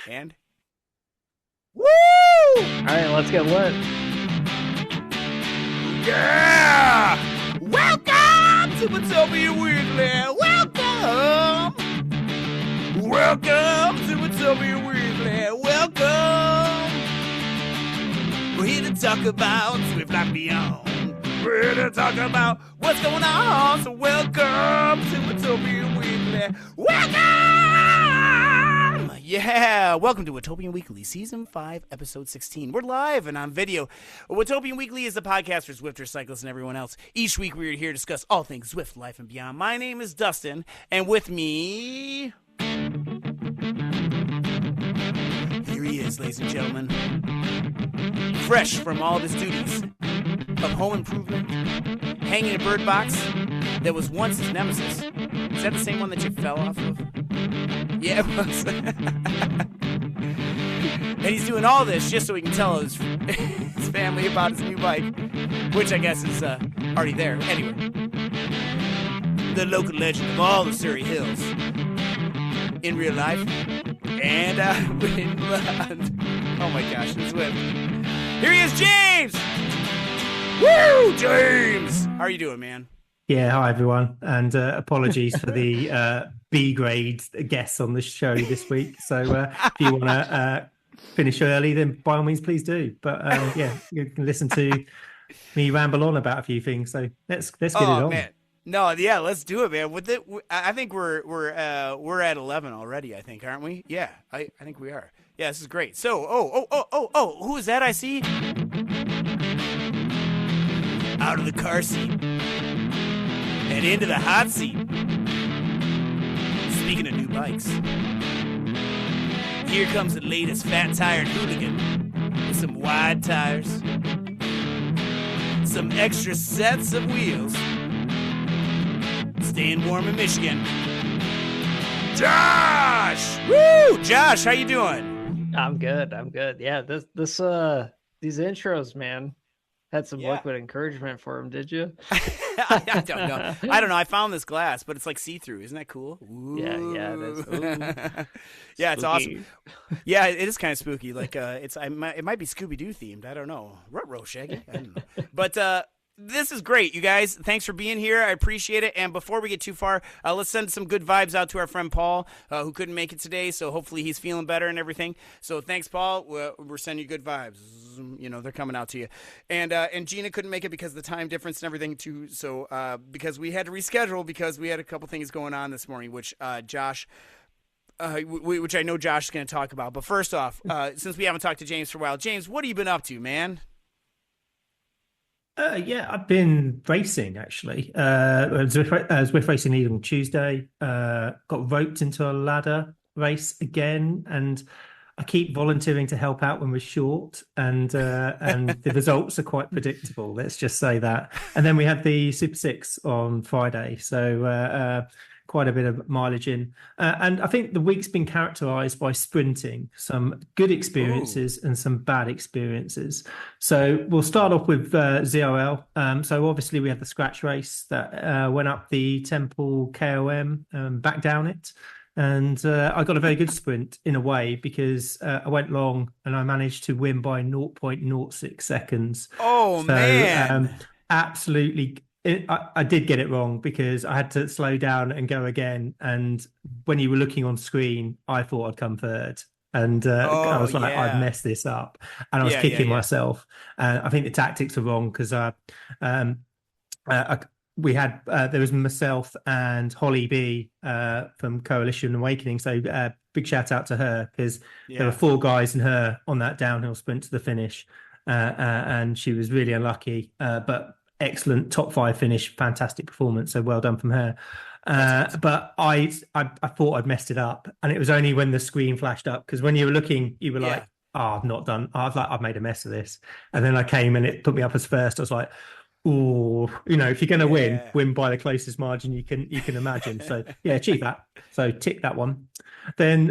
And woo! All right, let's get lit. Yeah! Welcome to Watopian Weekly. Welcome. Welcome to Watopian Weekly. Welcome. We're here to talk about Zwift Life Beyond. We're here to talk about what's going on. So welcome to Watopian Weekly. Welcome! Yeah, welcome to Watopian Weekly, Season 5, Episode 16. We're live and on video. Watopian Weekly is the podcast for Zwifters, cyclists, and everyone else. Each week we're here to discuss all things Zwift, life, and beyond. My name is Dustin, and with me... here he is, ladies and gentlemen. Fresh from all of his duties of home improvement, hanging a bird box that was once his nemesis. Is that the same one that you fell off of? Yeah, it was. And he's doing all this just so he can tell his family about his new bike, which I guess is already there. Anyway, the local legend of all the Surrey Hills in real life and in blood. Oh my gosh, it's Zwift. Here he is, James! Woo, James! How are you doing, man? Yeah, hi everyone, and apologies for the B grade guests on the show this week. So if you want to finish early, then by all means, please do. But yeah, you can listen to me ramble on about a few things. So let's get it on. Man. No, yeah, let's do it, man. With it, I think we're at 11 already. I think, aren't we? Yeah, I think we are. Yeah, this is great. So, who is that I see? Out of the car seat and into the hot seat. Speaking of new bikes, here comes the latest fat-tired hooligan with some wide tires, some extra sets of wheels, staying warm in Michigan. Josh! Woo! Josh, how you doing? I'm good. Yeah, these intros, man, had some liquid encouragement for him. Did you? I don't know. I found this glass, but it's like see-through. Isn't that cool? Ooh. Yeah, it is. Yeah, it's awesome. Yeah, it is kind of spooky. Like it might be Scooby-Doo themed. I don't know. Ruh-roh, Shaggy. I don't know. But this is great, you guys. Thanks for being here. I appreciate it. And before we get too far, let's send some good vibes out to our friend Paul, who couldn't make it today. So hopefully he's feeling better and everything. So thanks, Paul. We're sending you good vibes. You know, they're coming out to you. And Gina couldn't make it because of the time difference and everything too. So because we had to reschedule because we had a couple things going on this morning, which Josh. Which I know Josh is going to talk about. But first off, since we haven't talked to James for a while, James, what have you been up to, man? Yeah, I've been racing actually. Zwift racing league on Tuesday. Got roped into a ladder race again, and I keep volunteering to help out when we're short, and the results are quite predictable. Let's just say that. And then we had the Super Six on Friday, so quite a bit of mileage in. And I think the week's been characterized by sprinting, some good experiences and some bad experiences. So we'll start off with ZRL. So obviously we had the scratch race that went up the Temple KOM, back down it. And I got a very good sprint in a way because I went long and I managed to win by 0.06 seconds. Oh, so, man. Absolutely. I did get it wrong because I had to slow down and go again. And when you were looking on screen, I thought I'd come third. And I was like, I'd messed this up. And I was kicking myself. I think the tactics are wrong because we had, there was myself and Holly B from Coalition Awakening. So big shout out to her because there were 4 guys and her on that downhill sprint to the finish. And she was really unlucky. But excellent top 5 finish, fantastic performance. So well done from her. Awesome. But I thought I'd messed it up, and it was only when the screen flashed up because when you were looking, you were like, "Oh, I've not done. I was like, I've made a mess of this." And then I came and it put me up as first. I was like, "Oh, you know, if you're going to win by the closest margin you can imagine." So yeah, achieve that. So tick that one. Then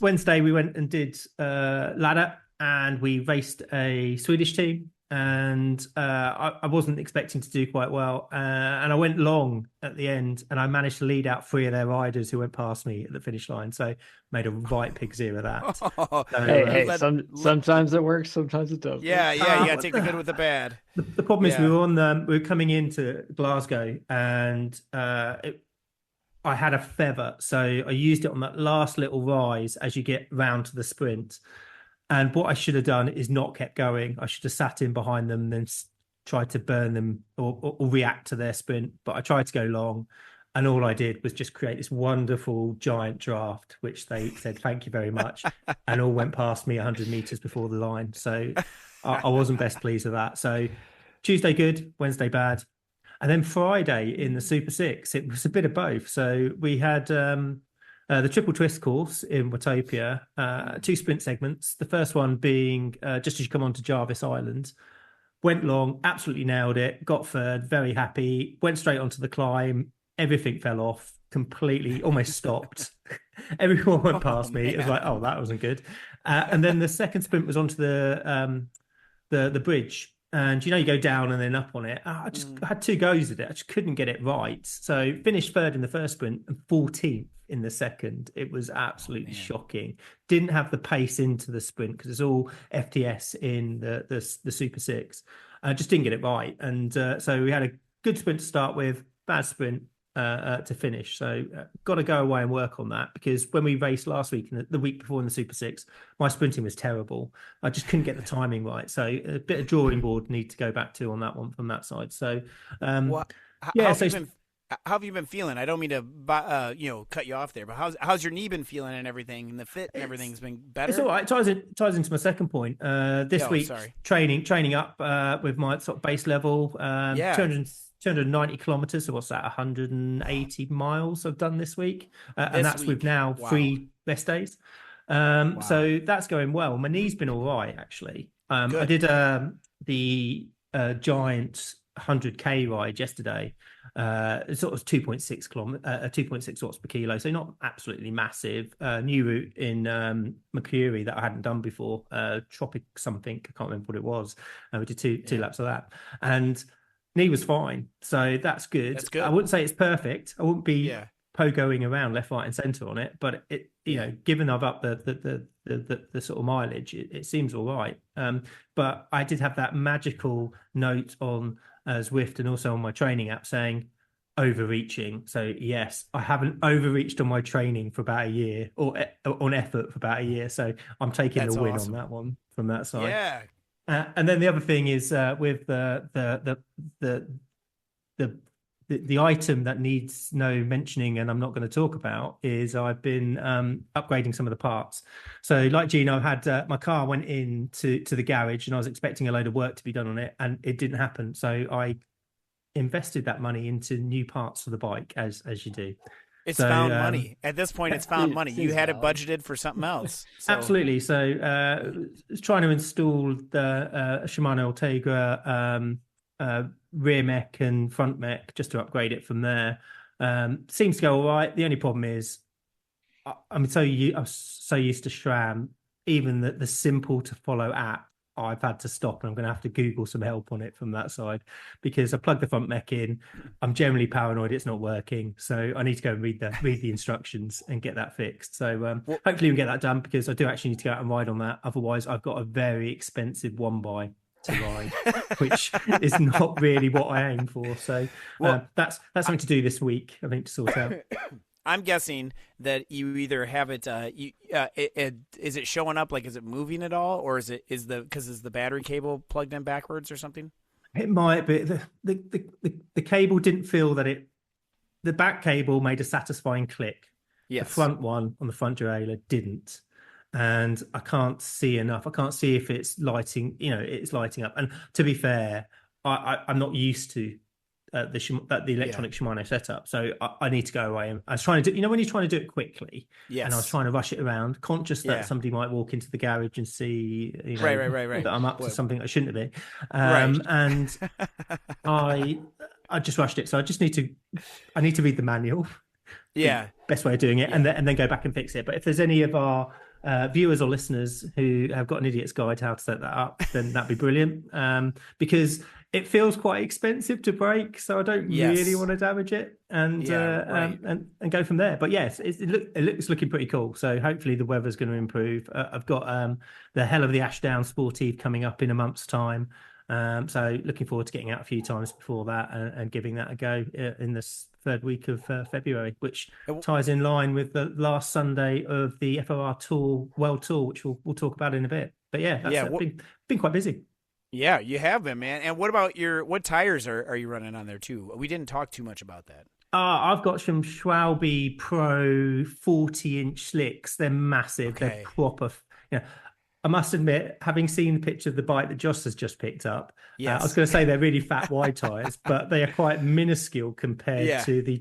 Wednesday we went and did ladder, and we raced a Swedish team. and I wasn't expecting to do quite well. And I went long at the end, and I managed to lead out 3 of their riders who went past me at the finish line. So made a right pig's ear of that. So, sometimes it works, sometimes it doesn't. Yeah, you gotta take the good with the bad. The problem is we were coming into Glasgow, and I had a feather, so I used it on that last little rise as you get round to the sprint. And what I should have done is not kept going. I should have sat in behind them and then tried to burn them or react to their sprint. But I tried to go long, and all I did was just create this wonderful giant draft, which they said, thank you very much, and all went past me 100 meters before the line. So I wasn't best pleased with that. So Tuesday good, Wednesday bad. And then Friday in the Super 6, it was a bit of both. So we had the Triple Twist course in Watopia, 2 sprint segments. The first one being just as you come onto Jarvis Island. Went long, absolutely nailed it, got third, very happy, went straight onto the climb. Everything fell off completely, almost stopped. Everyone went past me. It was like, oh, that wasn't good. And then the second sprint was onto the bridge. And you go down and then up on it. I had 2 goes at it. I just couldn't get it right. So finished third in the first sprint and 14th in the second. It was absolutely shocking. Didn't have the pace into the sprint because it's all FTS in the Super 6. Just didn't get it right. And so we had a good sprint to start with, bad sprint to finish. So got to go away and work on that, because when we raced last week and the week before in the Super 6, my sprinting was terrible. I just couldn't get the timing right. So a bit of drawing board need to go back to on that one from that side. So how have you been feeling? I don't mean to cut you off there, but how's your knee been feeling and everything, and the fit and everything's been better? It's all right. It ties into my second point. This week, training up with my sort of base level. 290 kilometers. So what's that? 180 miles I've done this week, and that's with now 3 rest days. So that's going well. My knee's been all right actually. I did the giant 100k ride yesterday. Sort of 2.6 watts per kilo, so not absolutely massive. New route in Mercury that I hadn't done before, Tropic something, I can't remember what it was. We did two laps of that, and knee was fine, so that's good. That's good. I wouldn't say it's perfect. I wouldn't be pogoing around left, right, and centre on it, but it given I've upped the sort of mileage, it seems all right. But I did have that magical note on Zwift and also on my training app saying overreaching. So yes, I haven't overreached on my training for about a year, or on effort for about a year. So I'm taking the win on that one from that side. Yeah. And then the other thing is with the item that needs no mentioning, and I'm not going to talk about, is I've been upgrading some of the parts. So like Gino, I had my car went in to the garage, and I was expecting a load of work to be done on it, and it didn't happen. So I invested that money into new parts for the bike, as you do. It's found money. At this point, it's found money. You had it budgeted for something else. So. Absolutely. So trying to install the Shimano Ultegra rear mech and front mech just to upgrade it from there. Seems to go all right. The only problem is I'm so used to SRAM, even the simple to follow app, I've had to stop, and I'm going to have to Google some help on it from that side, because I plugged the front mech in. I'm generally paranoid it's not working, so I need to go and read the instructions and get that fixed. So hopefully we get that done, because I do actually need to go out and ride on that. Otherwise, I've got a very expensive one by to ride, which is not really what I aim for. So that's something to do this week, I think, to sort out. I'm guessing that you either have it, is it showing up, like, is it moving at all, or is the battery cable plugged in backwards or something? It might be. The cable didn't feel that the back cable made a satisfying click. Yes. The front one on the front derailleur didn't. And I can't see enough. I can't see if it's lighting, it's lighting up. And to be fair, I'm not used to the electronic Shimano setup, so I need to go away. And I was trying to do, when you're trying to do it quickly, and I was trying to rush it around, conscious that somebody might walk into the garage and see, right. that I'm up to something I shouldn't be. And I just rushed it. So I need to read the manual. Yeah, best way of doing it, and then go back and fix it. But if there's any of our viewers or listeners who have got an idiot's guide how to set that up, then that'd be brilliant. Because it feels quite expensive to break, so I don't really want to damage it, and and go from there. But yes, it's looking pretty cool. So hopefully the weather's going to improve. I've got the Hell of the Ashdown Sportive coming up in a month's time. So looking forward to getting out a few times before that and giving that a go in this third week of February, which ties in line with the last Sunday of the FOR Tour World Tour, which we'll talk about in a bit. But that's been quite busy. Yeah, you have been, man. And what about what tires are you running on there too? We didn't talk too much about that. I've got some Schwalbe Pro 40-inch slicks. They're massive. Okay. They're proper. I must admit, having seen the picture of the bike that Joss has just picked up, I was going to say they're really fat wide tyres, but they are quite minuscule compared to the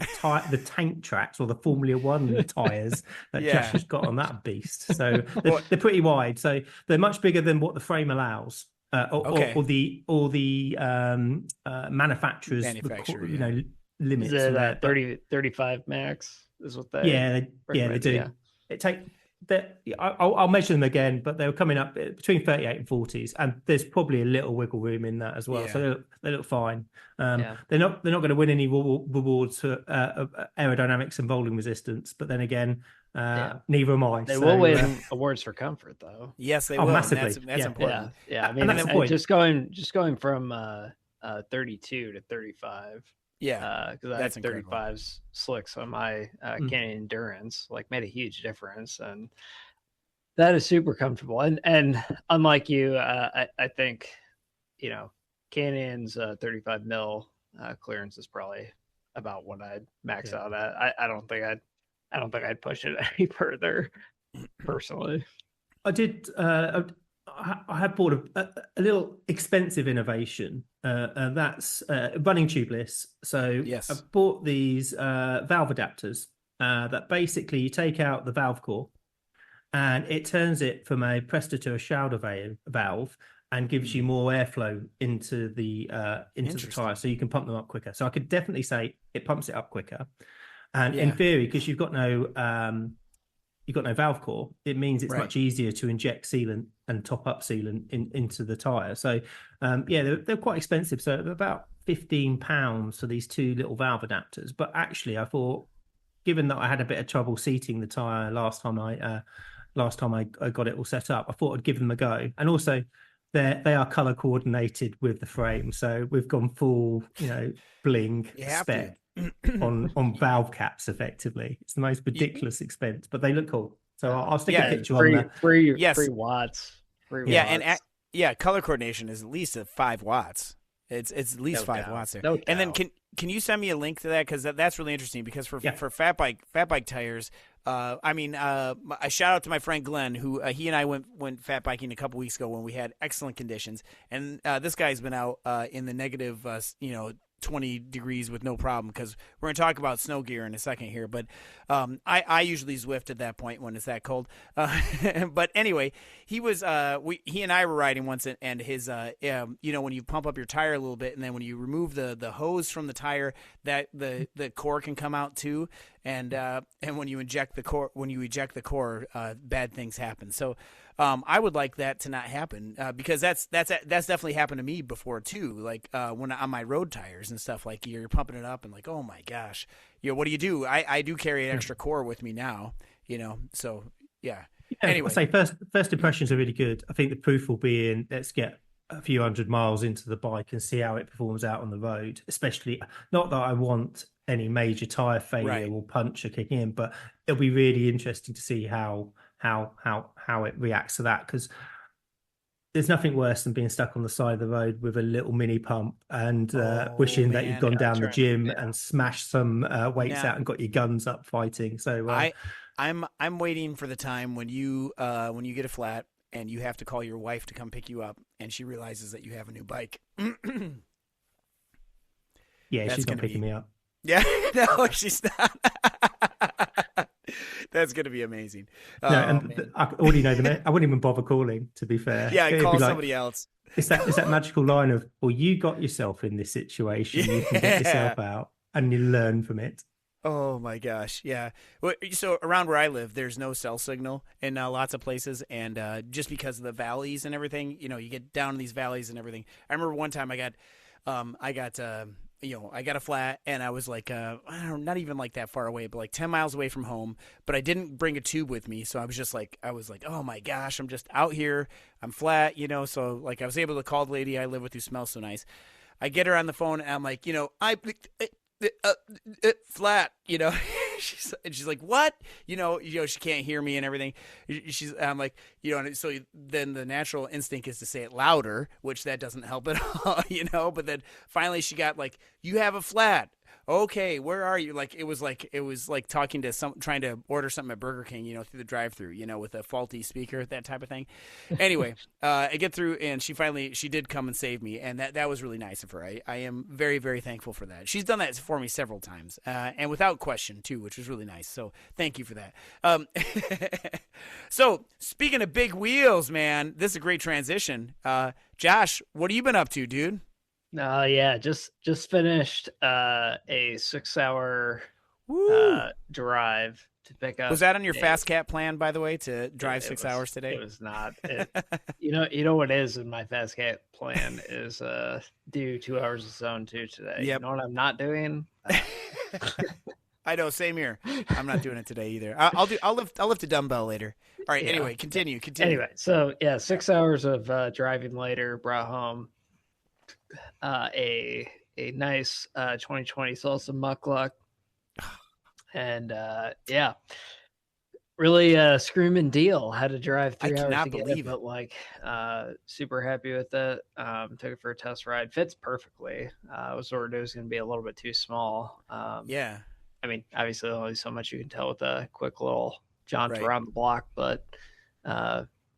tank tracks or the Formula One tyres that Josh has got on that beast. So they're pretty wide. So they're much bigger than what the frame allows. Or the manufacturers, limits. Is it 35 max? Is what they? They do. Yeah. I'll measure them again, but they were coming up between 38 and 40s, and there's probably a little wiggle room in that as well. Yeah. So they look fine. They're not going to win any rewards for aerodynamics and rolling resistance, but then again. Neither am I. They will win awards for comfort, though. Yes, they will. Massively. That's important. Yeah. I mean, just going from 32 to 35. Yeah, because I have 35s slicks on my Canyon Endurance, made a huge difference, and that is super comfortable. And unlike you, I think Canyon's 35 mil clearance is probably about what I'd max out at. I don't think I'd push it any further, personally. I did. I had bought a little expensive innovation, and that's running tubeless. So I bought these valve adapters that basically you take out the valve core, and it turns it from a Presta to a Schauder valve, and gives you more airflow into the tire, so you can pump them up quicker. So I could definitely say it pumps it up quicker. And in theory, because you've got no valve core, it means it's much easier to inject sealant and top up sealant into the tire. So they're quite expensive. So they're about £15 for these two little valve adapters. But actually, I thought, given that I had a bit of trouble seating the tire last time I got it all set up, I thought I'd give them a go. And also, they are color coordinated with the frame, so we've gone full bling spec on valve caps. Effectively, it's the most ridiculous expense, but they look cool. So I'll stick a picture on there. 3 watts. Color coordination is at least 5 watts. It's at least 5 watts there. And then can you send me a link to that, because that's really interesting, because for fat bike tires, I shout out to my friend Glenn, who he and I went fat biking a couple weeks ago when we had excellent conditions, and this guy's been out in the negative 20 degrees with no problem, because we're going to talk about snow gear in a second here. But I usually Zwift at that point when it's that cold. But anyway, he and I were riding once, and his when you pump up your tire a little bit, and then when you remove the hose from the tire, that the core can come out too. And when you eject the core, bad things happen. So I would like that to not happen, because that's definitely happened to me before too. Like when on my road tires and stuff, like you're pumping it up and like, oh my gosh, what do you do? I do carry an extra core with me now, So anyway, I'd say first impressions are really good. I think the proof will be in, let's get a few hundred miles into the bike and see how it performs out on the road. Especially, not that I want any major tire failure or puncture kicking in, but it'll be really interesting to see how it reacts to that, because there's nothing worse than being stuck on the side of the road with a little mini pump and wishing that you'd gone down the gym and smashed some weights out and got your guns up fighting. So I'm waiting for the time when you get a flat and you have to call your wife to come pick you up, and she realizes that you have a new bike. She's not picking me up. Yeah, no, she's not. That's going to be amazing. I already know them. I wouldn't even bother calling, to be fair. Yeah, I'd call somebody else. It's that magical line of, well, you got yourself in this situation. You can get yourself out and you learn from it. Oh my gosh, yeah. So around where I live, there's no cell signal in lots of places, and just because of the valleys and everything, you get down in these valleys and everything. I remember one time I got I got a flat, and I was like, I don't know, not even like that far away, but like 10 miles away from home. But I didn't bring a tube with me, so I was like, oh my gosh, I'm just out here, I'm flat, So like I was able to call the lady I live with who smells so nice. I get her on the phone, and I'm like, flat, she's like, what? She can't hear me and everything. I'm like, and so then the natural instinct is to say it louder, which that doesn't help at all, but then finally she got like, you have a flat. Okay, where are you? Like it was like talking to trying to order something at Burger King, through the drive-thru, with a faulty speaker, that type of thing. Anyway, I get through, and she did come and save me, and that was really nice of her. I am very, very thankful for that. She's done that for me several times, and without question too, which was really nice. So thank you for that. So speaking of big wheels, man, this is a great transition. Josh, what have you been up to, dude? Yeah, just finished a 6-hour drive to pick up. Was that on your Fast Cat plan, by the way, to drive 6 hours today? It was not. You know what is in my Fast Cat plan is do 2 hours of Zone 2 today. Yep. You know what I'm not doing? I know, same here. I'm not doing it today either. I'll lift a dumbbell later. All right. Yeah. Anyway, continue. Anyway, so yeah, 6 hours of driving later, brought home a nice 2020 salsa muckluck, and really screaming deal. Had to drive 3 hours to get it, but like super happy with it. Took it for a test ride. Fits perfectly. I was worried it was going to be a little bit too small. Yeah. I mean, obviously only so much you can tell with a quick little jaunt around the block, but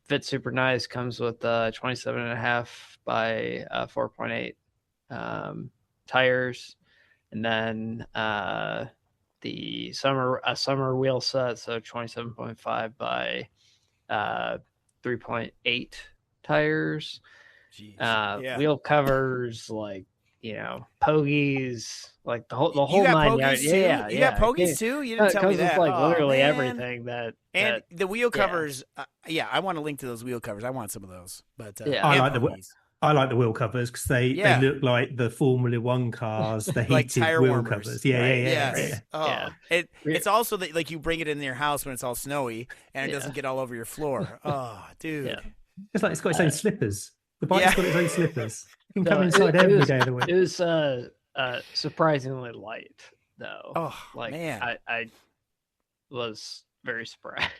fits super nice. Comes with 27.5 by 4.8 tires, and then the summer wheel set, so 27.5 by 3.8 tires. Wheel covers, like pogies, like the whole 9 yards. Yeah, you got pogies too. You didn't tell me that. It's like literally everything that. And the wheel covers. I want to link to those wheel covers. I want some of those. But I like the wheel covers because they look like the Formula One cars, the like heated tire wheel warmers. covers. Yeah. Oh, it's also that like you bring it in your house when it's all snowy and it doesn't get all over your floor. Oh, dude. Yeah. It's like it's got its own slippers. The bike's got its own slippers. You can come inside every day of the week. It was surprisingly light, though. Oh, man. I was very surprised.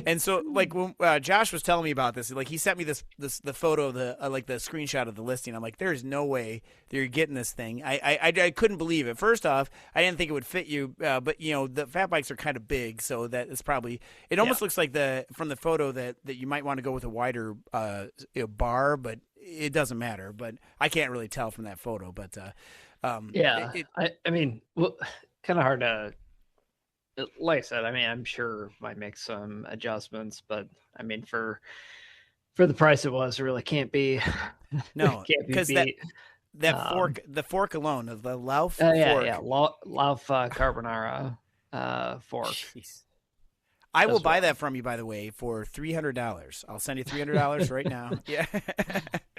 And so, like when Josh was telling me about this, like he sent me the photo of the like the screenshot of the listing. I'm like, there's no way that you're getting this thing. I couldn't believe it. First off, I didn't think it would fit you, but the fat bikes are kind of big, so that is probably. It almost looks like from the photo that you might want to go with a wider bar, but it doesn't matter. But I can't really tell from that photo. But I mean, kind of hard to. Like I said, I mean, I'm sure might make some adjustments, but I mean, for the price it was, it really can't be. No, because the fork alone of the Lauf fork. Lauf Carbonara fork. Jeez. I will buy that from you, by the way, for $300. I'll send you $300 right now. Yeah,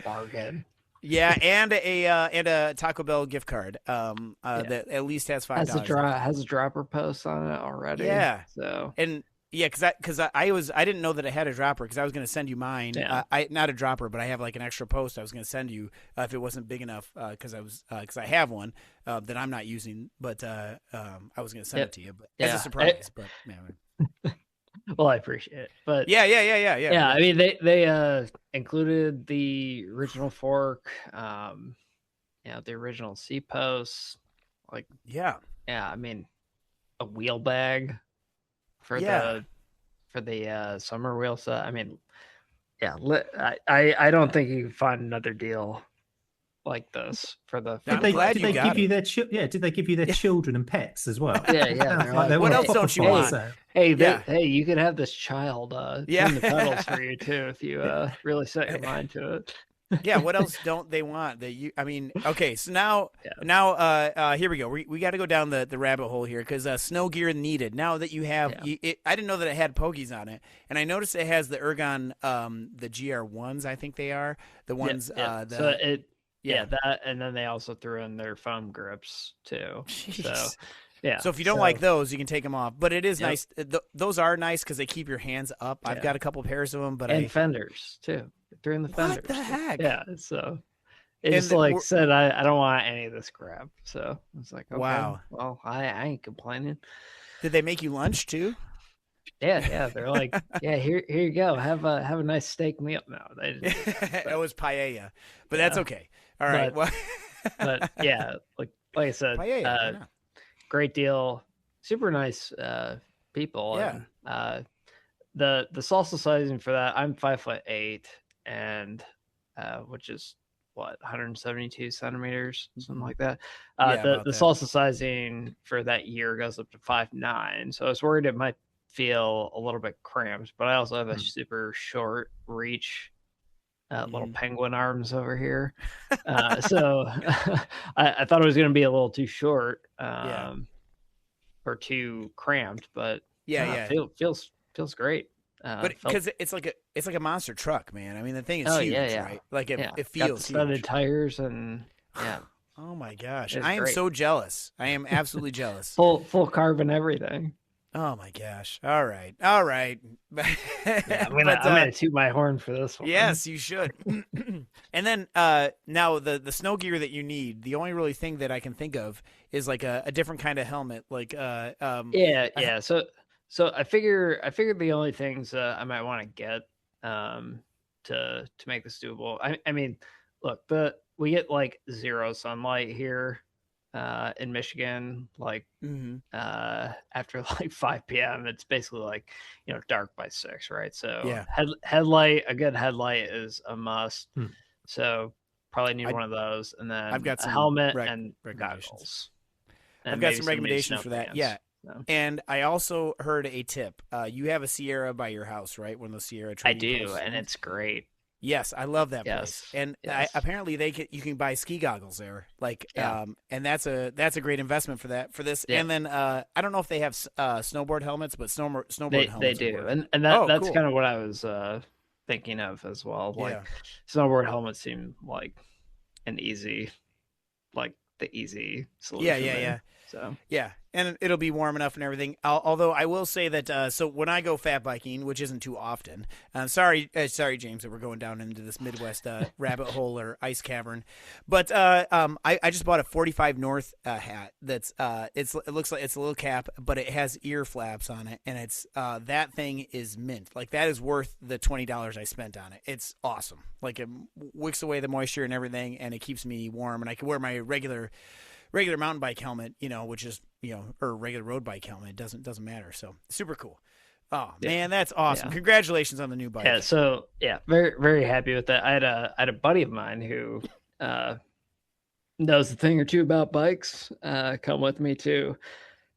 bargain. Yeah, and a Taco Bell gift card. That at least has $5. Has a dropper post on it already. Yeah. So because I didn't know that it had a dropper because I was going to send you mine. Yeah. Not a dropper, but I have like an extra post I was going to send you if it wasn't big enough because I have one that I'm not using, but I was going to send it to you, but as a surprise. But man. Well, I appreciate it, but yeah. I mean, they included the original fork, the original seat posts, like I mean, a wheel bag for the summer wheel set. I mean, I don't think you can find another deal like this for the. Did they give you their children and pets as well? Yeah. What else don't you want? Hey, you could have this child turn the pedals for you too if you really set your mind to it. Yeah, what else don't they want that you? I mean, okay, so now here we go. We got to go down the rabbit hole here because snow gear needed. Now that you have, I didn't know that it had pogies on it, and I noticed it has the Ergon, the GR1s. I think they are the ones. That, and then they also threw in their foam grips too. Jeez. So. Yeah. So if you don't like those, you can take them off. But it is nice. Those are nice because they keep your hands up. I've got a couple pairs of them, but fenders too. They're in the fenders. What the heck? Yeah. So it just said I don't want any of this crap. So I was like, okay, wow. Well, I ain't complaining. Did they make you lunch too? Yeah. They're like, yeah, here you go. Have a nice steak meal. No, they didn't. It was paella, but that's okay. All right. But yeah, like I said, paella, great deal, super nice people. Yeah. And, the salsa sizing for that, I'm 5'8", and which is what 172 centimeters, something like that. The salsa sizing for that year goes up to 5'9", so I was worried it might feel a little bit cramped, but I also have a super short reach. Little penguin arms over here. So I thought it was going to be a little too short or too cramped, but feels great. But because it's like a monster truck, man. I mean, the thing is huge, right? Like it feels got the studded tires and Oh my gosh, I am so jealous. I am absolutely jealous. Full carbon everything. Oh my gosh! All right. I'm gonna toot my horn for this one. Yes, you should. And then now the snow gear that you need. The only really thing that I can think of is like a different kind of helmet. Like So I figured the only things I might want to get to make this doable. I mean, look, we get like zero sunlight here. In Michigan, like after like 5 p.m., it's basically like dark by 6, right? So a good headlight is a must. So probably need one of those, and then I've got some a helmet and goggles. I've got some recommendations for that. Yeah. No. And I also heard a tip. You have a Sierra by your house, right? One of those Sierra. I do, and it's great. Yes, I love that place. And apparently you can buy ski goggles there. Like and that's a great investment for this. Yeah. And then I don't know if they have snowboard helmets, but snowboard helmets. They do. And that's cool. Kind of what I was thinking of as well. Like snowboard helmets seem like the easy solution. Yeah. So and it'll be warm enough and everything. Although I will say that so when I go fat biking, which isn't too often, sorry James that we're going down into this Midwest rabbit hole or ice cavern, but I just bought a 45 North hat that's it looks like it's a little cap, but it has ear flaps on it, and it's that thing is mint. Like that is worth the $20 I spent on it. It's awesome. Like it wicks away the moisture and everything, and it keeps me warm, and I can wear my regular mountain bike helmet, which is, or regular road bike helmet. It doesn't matter. So super cool. Oh man, that's awesome. Yeah. Congratulations on the new bike. Yeah. So very, very happy with that. I had a buddy of mine who, knows a thing or two about bikes, come with me too.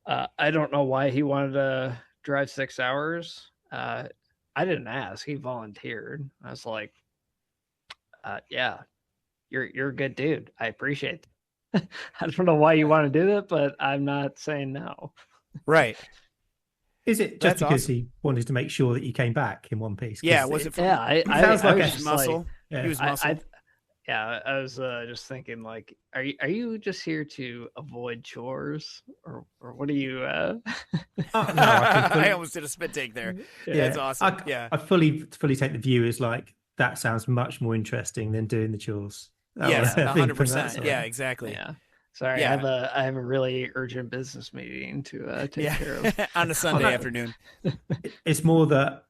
I don't know why he wanted to drive 6 hours. I didn't ask, he volunteered. I was like, you're a good dude. I appreciate that. I don't know why you want to do that, but I'm not saying no. Right. Is it just because he wanted to make sure that you came back in one piece? Yeah, was it? I sounds like a muscle. Like, he was muscle. I was just thinking, like, are you just here to avoid chores, or what are you? No, I almost did a spit take there. Yeah, that's awesome. I fully take the view as like that sounds much more interesting than doing the chores. Yes, 100%. Yeah, exactly. Yeah. Sorry, I have a really urgent business meeting to take care of on a Sunday afternoon. It's more that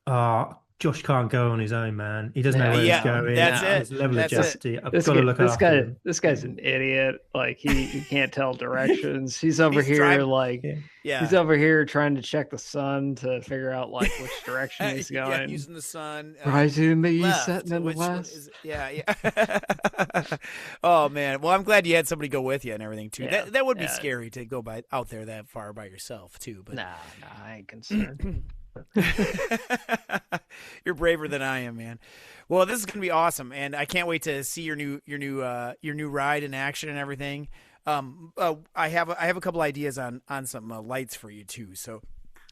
Josh can't go on his own, man. He doesn't know where he's going. That's it. His level of adjusting. I've got to look after him. This guy's an idiot. Like he can't tell directions. He's over here he's over here trying to check the sun to figure out like which direction he's going. Using the sun. Rising in the east, setting in the west. Oh man. Well, I'm glad you had somebody go with you and everything too. Yeah. That would be scary to go out there that far by yourself too. But nah, I ain't concerned. You're braver than I am, man. Well, this is gonna be awesome, and I can't wait to see your new ride in action and everything. I have a couple ideas on some lights for you too. So,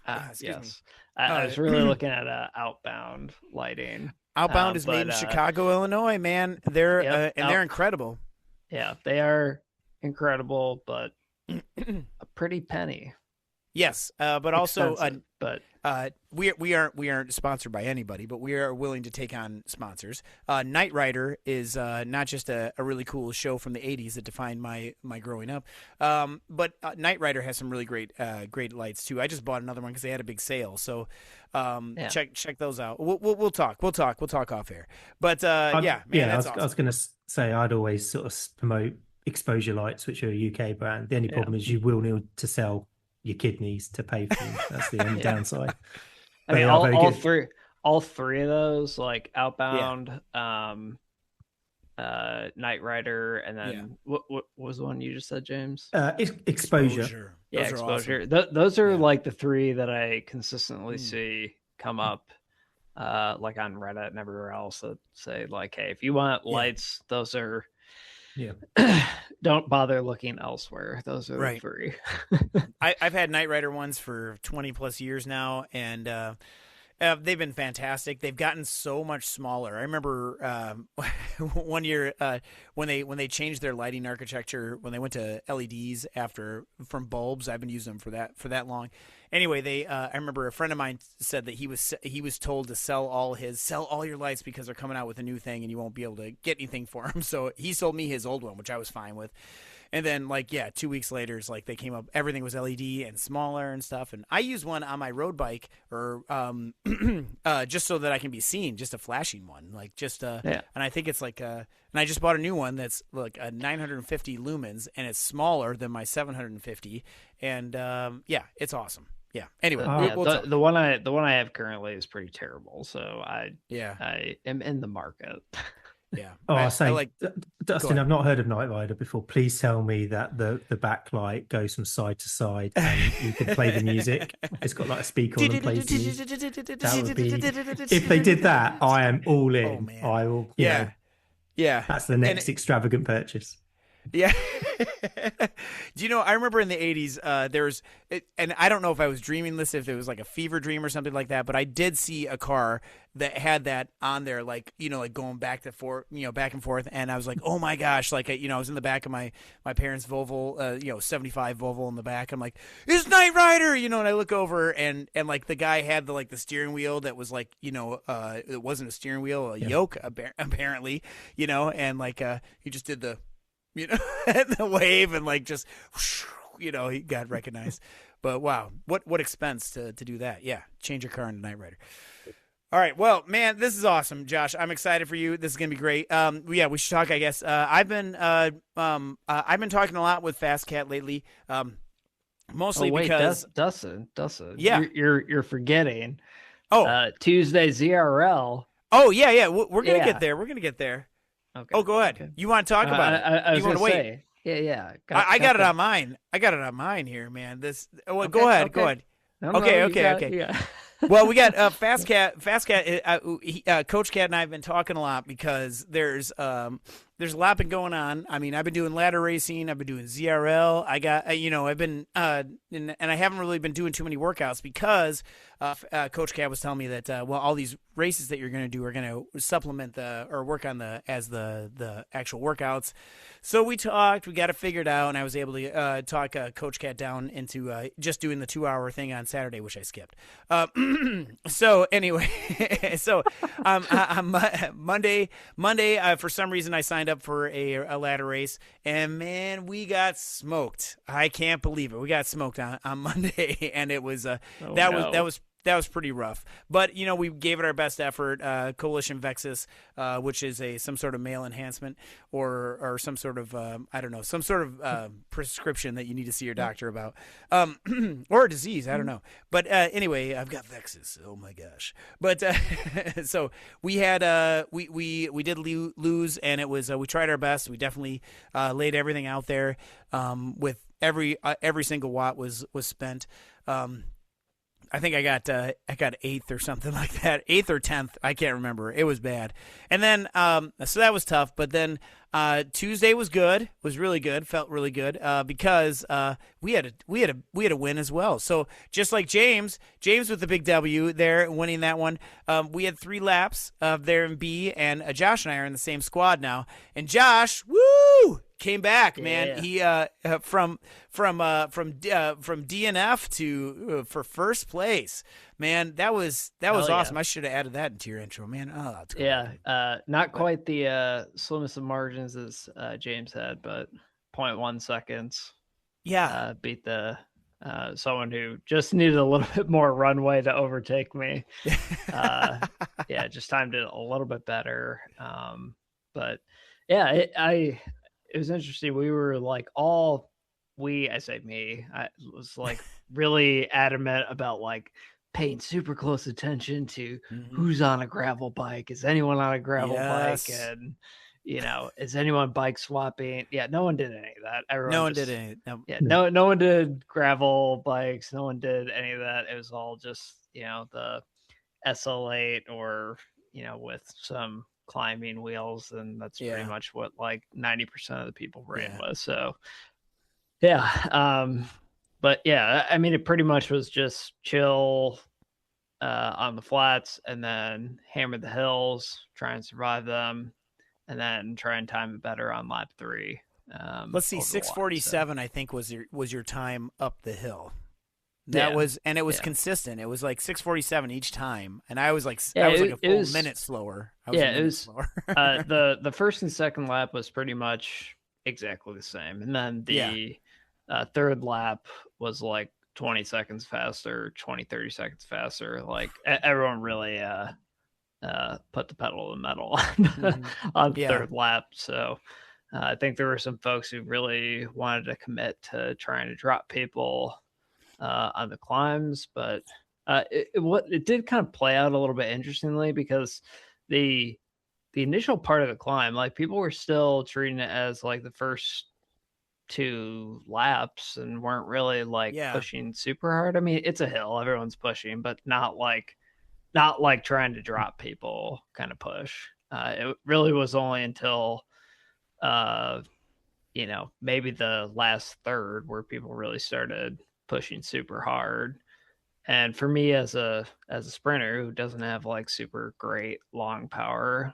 excuse me. I was really looking at outbound lighting. Outbound is made in Chicago, Illinois, man. They're they're incredible. Yeah, they are incredible, but a pretty penny. Yes, but also, we aren't sponsored by anybody, but we are willing to take on sponsors. Knight Rider is not just a really cool show from the '80s that defined my growing up, but Knight Rider has some really great lights too. I just bought another one because they had a big sale, so check those out. We'll talk off air. But I was going to say I'd always sort of promote Exposure Lights, which are a UK brand. The only problem is you will need to sell your kidneys to pay for them. That's the only downside. I mean, all three of those, like Outbound, Knight Rider, and then what was the one you just said, James? Exposure. Yeah, Exposure. Awesome. Those are like the three that I consistently see come up, like on Reddit and everywhere else that say like, hey, if you want lights, those are. Yeah. Don't bother looking elsewhere. Those are the three. I've had Knight Rider ones for 20 plus years now, and they've been fantastic. They've gotten so much smaller. I remember one year when they changed their lighting architecture, when they went to LEDs from bulbs. I've been using them for that long. Anyway, I remember a friend of mine said that he was told to sell all your lights because they're coming out with a new thing and you won't be able to get anything for them. So he sold me his old one, which I was fine with. And then 2 weeks later, it's like they came up, everything was LED and smaller and stuff. And I use one on my road bike or just so that I can be seen, just a flashing one, and I think it's and I just bought a new one that's like a 950 lumens and it's smaller than my 750. And it's awesome. Yeah. Anyway, the one I have currently is pretty terrible. So I am in the market. Yeah. Dustin, I've not heard of Knight Rider before. Please tell me that the backlight goes from side to side and you can play the music. It's got like a speaker on and plays the music. That would be, if they did that, I am all in. Oh, man. I will. Yeah. That's the next extravagant purchase. Yeah. Do you know, I remember in the 80s, and I don't know if I was dreaming this, if it was like a fever dream or something like that, but I did see a car that had that on there, going back and forth. And I was like, oh my gosh, I was in the back of my parents' Volvo, 75 Volvo in the back. I'm like, it's Knight Rider, and I look over and like the guy had the steering wheel that was it wasn't a steering wheel, yoke apparently, and he just did the, the wave and just, he got recognized. But wow, what expense to do that? Yeah, change your car into Knight Rider. All right, well, man, this is awesome, Josh. I'm excited for you. This is gonna be great. We should talk. I guess I've been talking a lot with Fast Cat lately, mostly because Dustin. Yeah, you're forgetting. Tuesday ZRL. Oh yeah. We're gonna get there. We're gonna get there. Okay. Go ahead. Okay. You want to talk about it? I was going to wait. Say, yeah. I got it on mine. I got it on mine here, man. This. Go ahead. Go ahead. Okay. Well, we got Fast Cat. Coach Cat and I have been talking a lot because there's a lot been going on. I mean, I've been doing ladder racing. I've been doing ZRL. I've been and I haven't really been doing too many workouts because Coach Cat was telling me that all these races that you're going to do are going to supplement or work on the actual workouts. So we talked. We got it figured out, and I was able to talk Coach Cat down into just doing the 2-hour thing on Saturday, which I skipped. So anyway, Monday, for some reason I signed up for a ladder race, and man, we got smoked. I can't believe it. We got smoked on Monday, and it was that was pretty rough. But we gave it our best effort. Coalition Vexus, which is some sort of male enhancement or some sort of some sort of prescription that you need to see your doctor about, or a disease. I don't know. But anyway, I've got Vexus. Oh my gosh. But so we had we did lose, and it was we tried our best. We definitely laid everything out there. With every single watt was spent. I think I got 8th or something like that, 8th or 10th. I can't remember. It was bad. And then so that was tough. But then Tuesday was good. Was really good. Felt really good because we had a win as well. So just like James with the big W there, winning that one. We had 3 laps there in B, and Josh and I are in the same squad now. And Josh, woo! Came back, man. He from DNF to for first place, man. That was awesome. I should have added that into your intro, man. Oh, that's cool. Not quite the slimmest of margins as James had, but 0.1 seconds. Yeah, beat the someone who just needed a little bit more runway to overtake me. Just timed it a little bit better. But yeah, it was interesting. We were like I say me, I was like really adamant about like paying super close attention to who's on a gravel bike. Is anyone on a gravel bike? And, is anyone bike swapping? Yeah, no one did any of that. No one did gravel bikes. No one did any of that. It was all just, the SL8 or, with some climbing wheels, and that's pretty much what like 90% of the people ran with. So but yeah, I mean, it pretty much was just chill on the flats, and then hammer the hills, try and survive them, and then try and time it better on lap 3. Let's see, 6:47 I think was your time up the hill. That was, and it was consistent. It was like 6:47 each time, and I was like, a full minute slower. Slower. The first and second lap was pretty much exactly the same, and then the third lap was like 20 seconds faster, 30 seconds faster. Like everyone really put the pedal to the metal on the third lap. So I think there were some folks who really wanted to commit to trying to drop people on the climbs, but it did kind of play out a little bit interestingly, because the initial part of the climb, like people were still treating it as like the first 2 laps and weren't really like pushing super hard. I mean, it's a hill, everyone's pushing, but not like trying to drop people kind of push. It really was only until maybe the last third where people really started pushing super hard. And for me as a sprinter who doesn't have like super great long power,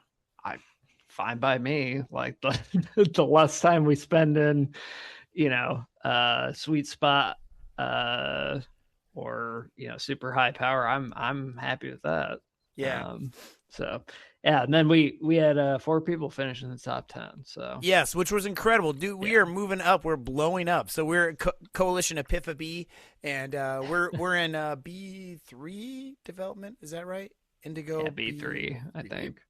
fine by me. Like the less time we spend in sweet spot or super high power, I'm happy with that. And then we had 4 people finish in the top 10. So yes, which was incredible, dude. We are moving up. We're blowing up. So we're coalition of PIFA B, and we're in B3 development. Is that right? Indigo. Yeah, B3, I think.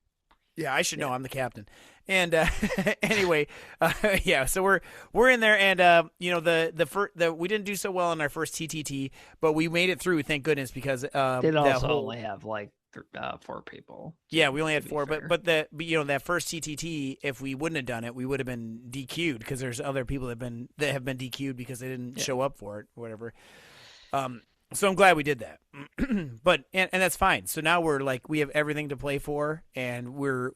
Yeah, I should know. I'm the captain. And anyway, so we're in there, and we didn't do so well in our first TTT, but we made it through, thank goodness, because it also only have like 4 people. Yeah, we only had 4, but that first TTT, if we wouldn't have done it, we would have been DQ'd, because there's other people that have been DQ'd because they didn't show up for it or whatever. So I'm glad we did that, but and that's fine. So now we're like, we have everything to play for, and we're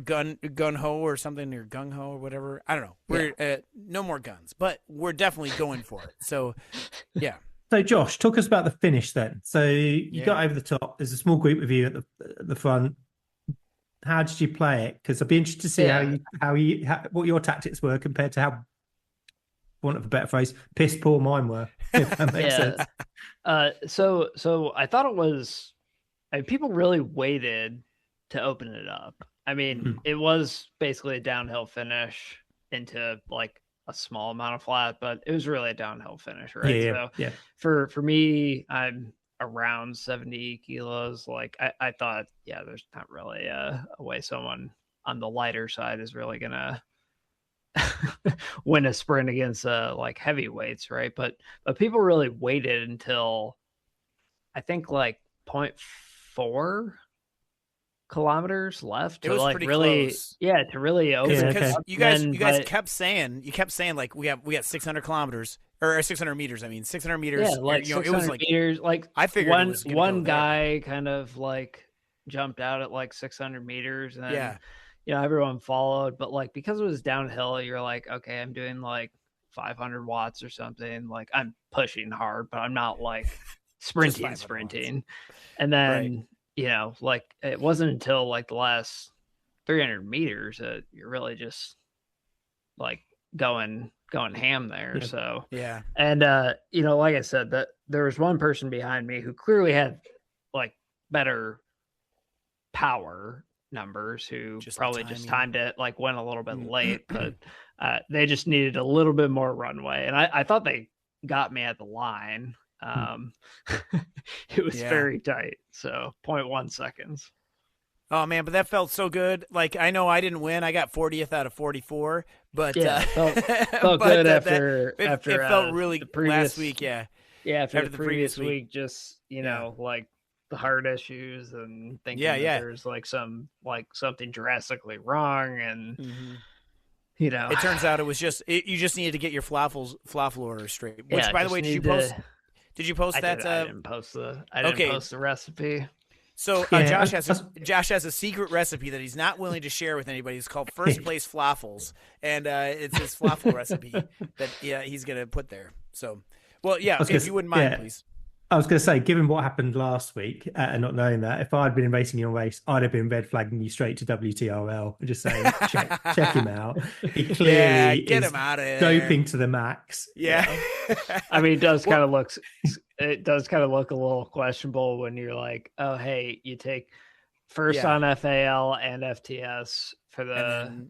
gun ho or something, or gung ho or whatever. I don't know. We're no more guns, but we're definitely going for it. So yeah. So Josh, talk us about the finish then. So you got over the top. There's a small group of you at the front. How did you play it? Because I'd be interested to see what your tactics were compared to how, for want of a better phrase, piss poor mine were. If that makes sense. So I thought it was. People really waited to open it up. I mean, it was basically a downhill finish into like a small amount of flat, but it was really a downhill finish, right? For me, I'm around 70 kilos. Like I thought, there's not really a way someone on the lighter side is really gonna win a sprint against like heavyweights, right? But people really waited until I think like 0.4 kilometers left to like really close. To really open because you guys kept saying like we got 600 kilometers or 600 meters. I mean, 600 meters. Yeah, like 600 it was like meters. Like I figured one guy kind of like jumped out at like 600 meters, and everyone followed. But like because it was downhill, you're like, okay, I'm doing like 500 watts or something. Like I'm pushing hard, but I'm not like sprinting. And then like it wasn't until like the last 300 meters that you're really just like going ham there. So and like I said, that there was one person behind me who clearly had like better power numbers, who probably just timed it, like went a little bit late, but they just needed a little bit more runway, and I thought they got me at the line. It was very tight, so 0.1 seconds. Oh man, but that felt so good. Like I know I didn't win; I got 40th out of 44, but it felt good after it felt really last week. After the previous week, just like the heart issues and thinking that there's like something drastically wrong, and it turns out it was just you just needed to get your falafel order straight. Which, by the way, did you post? Did you post that? I didn't post the recipe. So Josh has a secret recipe that he's not willing to share with anybody. It's called First Place Falafels, and it's his falafel recipe that he's gonna put there. So, well, if you wouldn't mind, please. I was going to say, given what happened last week and not knowing that, if I'd been racing your race, I'd have been red flagging you straight to WTRL and just saying, check him out. He clearly get him out of there. Doping to the max. Yeah. I mean, it does kind of look a little questionable when you're like, oh, hey, you take first on FAL and FTS for the,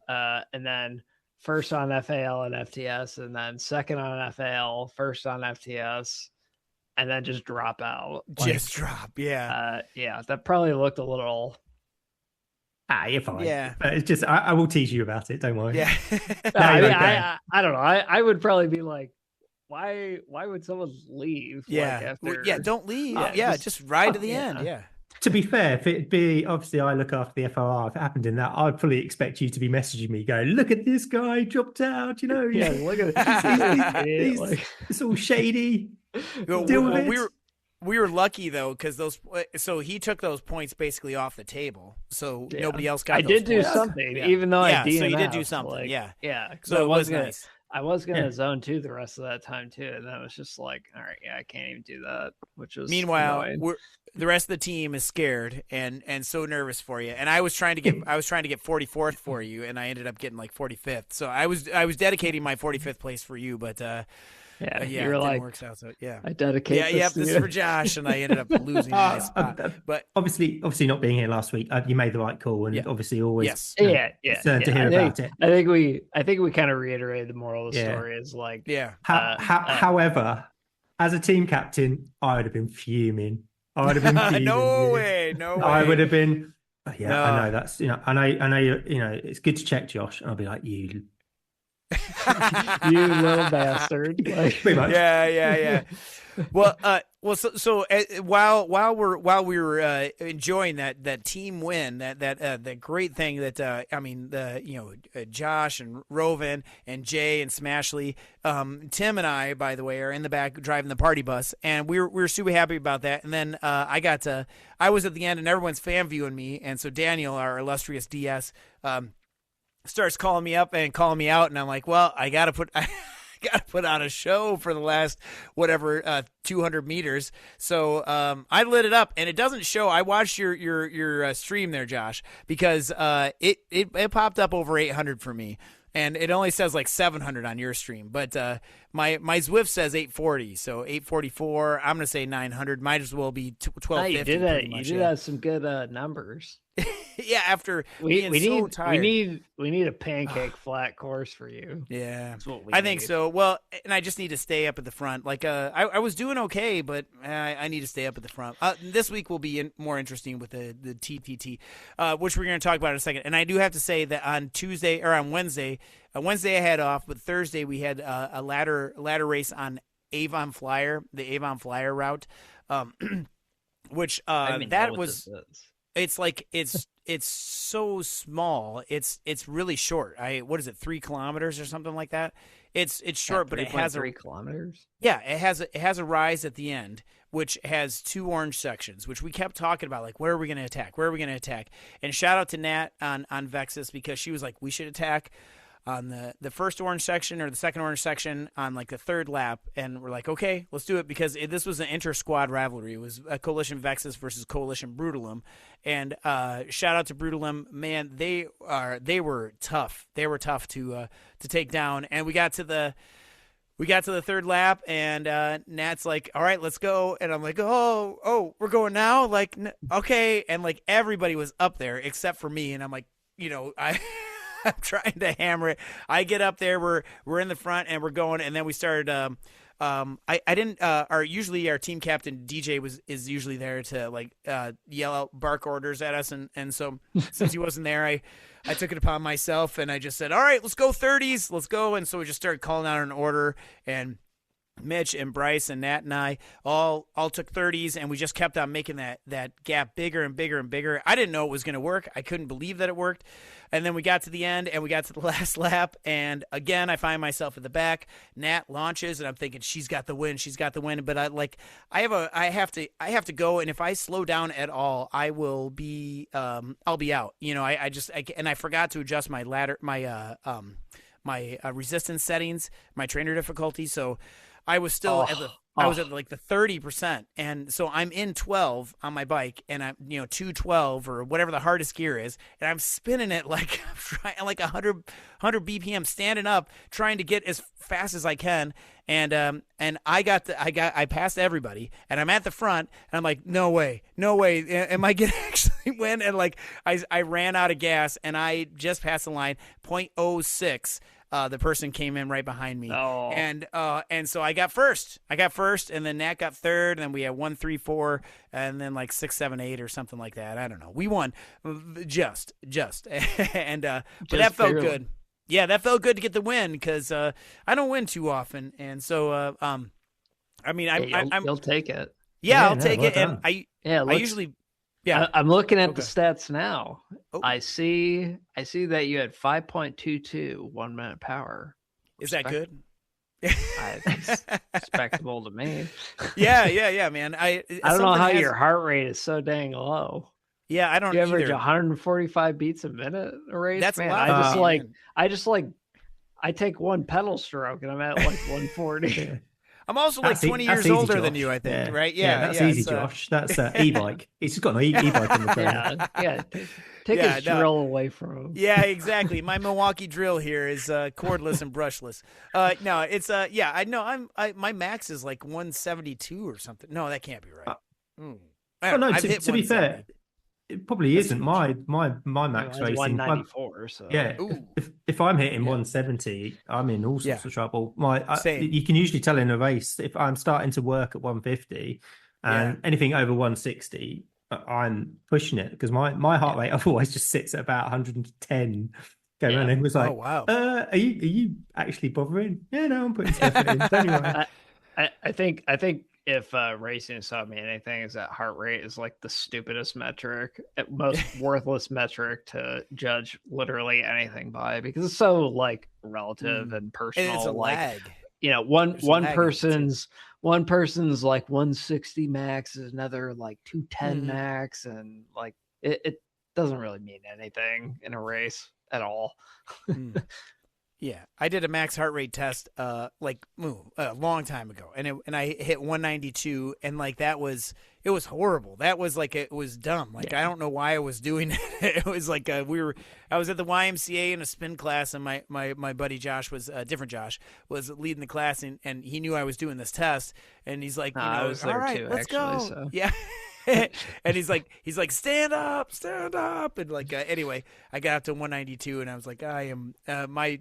and then first on FAL and FTS, and then second on FAL, first on FTS. And then just drop out. That probably looked a little. You're fine. Yeah, but it's just I will tease you about it. Don't worry. Yeah. I don't know. I would probably be like, why would someone leave? Yeah, don't leave. Just ride to the end. Yeah. To be fair, if it'd be obviously I look after the FRR. If it happened in that, I'd fully expect you to be messaging me, going, "Look at this guy dropped out." Look at it. It's all shady. We were lucky though, because he took those points basically off the table, so nobody else got. I did do something, even though I DNF'd. So you did do something, So it was nice. I was going to zone 2 the rest of that time too, and then it was just like, all right, I can't even do that. Which was meanwhile, the rest of the team is scared and so nervous for you. And I was trying to get 44th for you, and I ended up getting like 45th. So I was dedicating my 45th place for you, but you were like, works out. So I dedicate. This is for Josh, and I ended up losing my spot. But obviously not being here last week, you made the right call, and obviously always concerned to hear about it. I think we kind of reiterated the moral of the story is like, however, as a team captain, I would have been fuming. I would have been fuming. No way. I would have been. I know that's I know it's good to check, Josh. And I'll be like, you little bastard. Like, pretty much. Yeah. Well, so while we were enjoying that team win, that great thing that Josh and Rovan and Jay and Smashley, Tim and I, by the way, are in the back driving the party bus, and we were super happy about that. And then I was at the end, and everyone's fan viewing me, and so Daniel, our illustrious DS, starts calling me up and calling me out, and I'm like, well, I gotta put on a show for the last 200 meters. So I lit it up, and it doesn't show. I watched your stream there, Josh, because it popped up over 800 for me, and it only says like 700 on your stream. But my Zwift says 840, so 844. I'm gonna say 900. Might as well be 1250. You did have some good numbers. After we so tired. we need a pancake flat course for you. Yeah, that's what we I think so. Well, and I just need to stay up at the front. Like I was doing okay, but I need to stay up at the front. This week will be more interesting with the TTT, which we're going to talk about in a second. And I do have to say that on Wednesday I had off, but Thursday we had a ladder race on Avon Flyer, the Avon Flyer route, which that was. It's like it's so small. It's really short. What is it, 3 kilometers or something like that? It's short, but it has 3 kilometers. Yeah, it has a rise at the end, which has 2 orange sections, which we kept talking about, like, where are we going to attack? Where are we going to attack? And shout out to Nat on Vexus, because she was like, we should attack on the first orange section or the second orange section on like the 3rd lap. And we're like, okay, let's do it, because this was an inter-squad rivalry. It was a Coalition Vexus versus Coalition Brutalum. And shout out to Brutalum. Man, they were tough. They were tough to take down. And we got to the 3rd lap, and Nat's like, all right, let's go. And I'm like, oh, we're going now? Like, okay. And like everybody was up there except for me. And I'm like, I'm trying to hammer it. I get up there. We're in the front, and we're going. And then we started. I didn't. Usually our team captain DJ is usually there to like yell out bark orders at us, and so since he wasn't there, I took it upon myself, and I just said, all right, let's go 30s, let's go. And so we just started calling out an order, and Mitch and Bryce and Nat and I all took 30s, and we just kept on making that gap bigger and bigger and bigger. I didn't know it was going to work. I couldn't believe that it worked. And then we got to the end, and we got to the last lap, and again, I find myself at the back. Nat launches, and I'm thinking she's got the win. But I have to go, and if I slow down at all, I will be I'll be out. I forgot to adjust my ladder, my resistance settings, my trainer difficulty, so I was still I was at like the 30%. And so I'm in 12 on my bike, and I'm, 212 or whatever the hardest gear is. And I'm spinning it like I'm trying, like 100 BPM, standing up, trying to get as fast as I can. And I passed everybody, and I'm at the front, and I'm like, no way. Am I going to actually win? And like, I ran out of gas, and I just passed the line, 0.06. The person came in right behind me, and so I got first, and then Nat got 3rd, and then we had 1, 3, 4, and then like 6, 7, 8 or something like that. I don't know. We won, just, and but that felt good. Yeah, that felt good to get the win, because I don't win too often, and so you'll take it. Yeah, I'll take it, done. and I usually. Yeah, I'm looking at the stats now. Oh. I see that you had 5.22 1 minute power. Is that good? It's respectable to me. Yeah, man. I don't know how your heart rate is so dang low. Yeah, I don't. You average 145 beats a minute a race. That's man. I take one pedal stroke, and I'm at like 140. I'm also like 20 years older than you, I think, right? Yeah, that's easy, Josh. That's e-bike. He's just got an e-bike in the train. Take his drill away from him. Yeah, exactly. My Milwaukee drill here is cordless and brushless. No, it's I know. My max is like 172 or something. No, that can't be right. To be fair, it probably isn't. My max racing 194. So yeah, if I'm hitting 170, I'm in all sorts of trouble. You can usually tell in a race if I'm starting to work at 150 and anything over 160, I'm pushing it, because my heart rate otherwise just sits at about 110. Going around, and it was like, oh wow, are you actually bothering? Yeah, no, I'm putting stuff in. Anyway, I think if racing taught me anything, is that heart rate is like the stupidest metric, most worthless metric to judge literally anything by, because it's so like relative and personal. And it's a like lag. One person's like 160 max is another like 210 max, and like it doesn't really mean anything in a race at all. Yeah, I did a max heart rate test a long time ago, and I hit 192, and like it was horrible. That was like, it was dumb. Like, I don't know why I was doing it. It was like I was at the YMCA in a spin class, and my buddy Josh was different. Josh was leading the class, and he knew I was doing this test, and he's like, I was there too, let's actually, go. So. Yeah. And he's like, stand up, and like anyway, I got up to 192, and I was like, I am I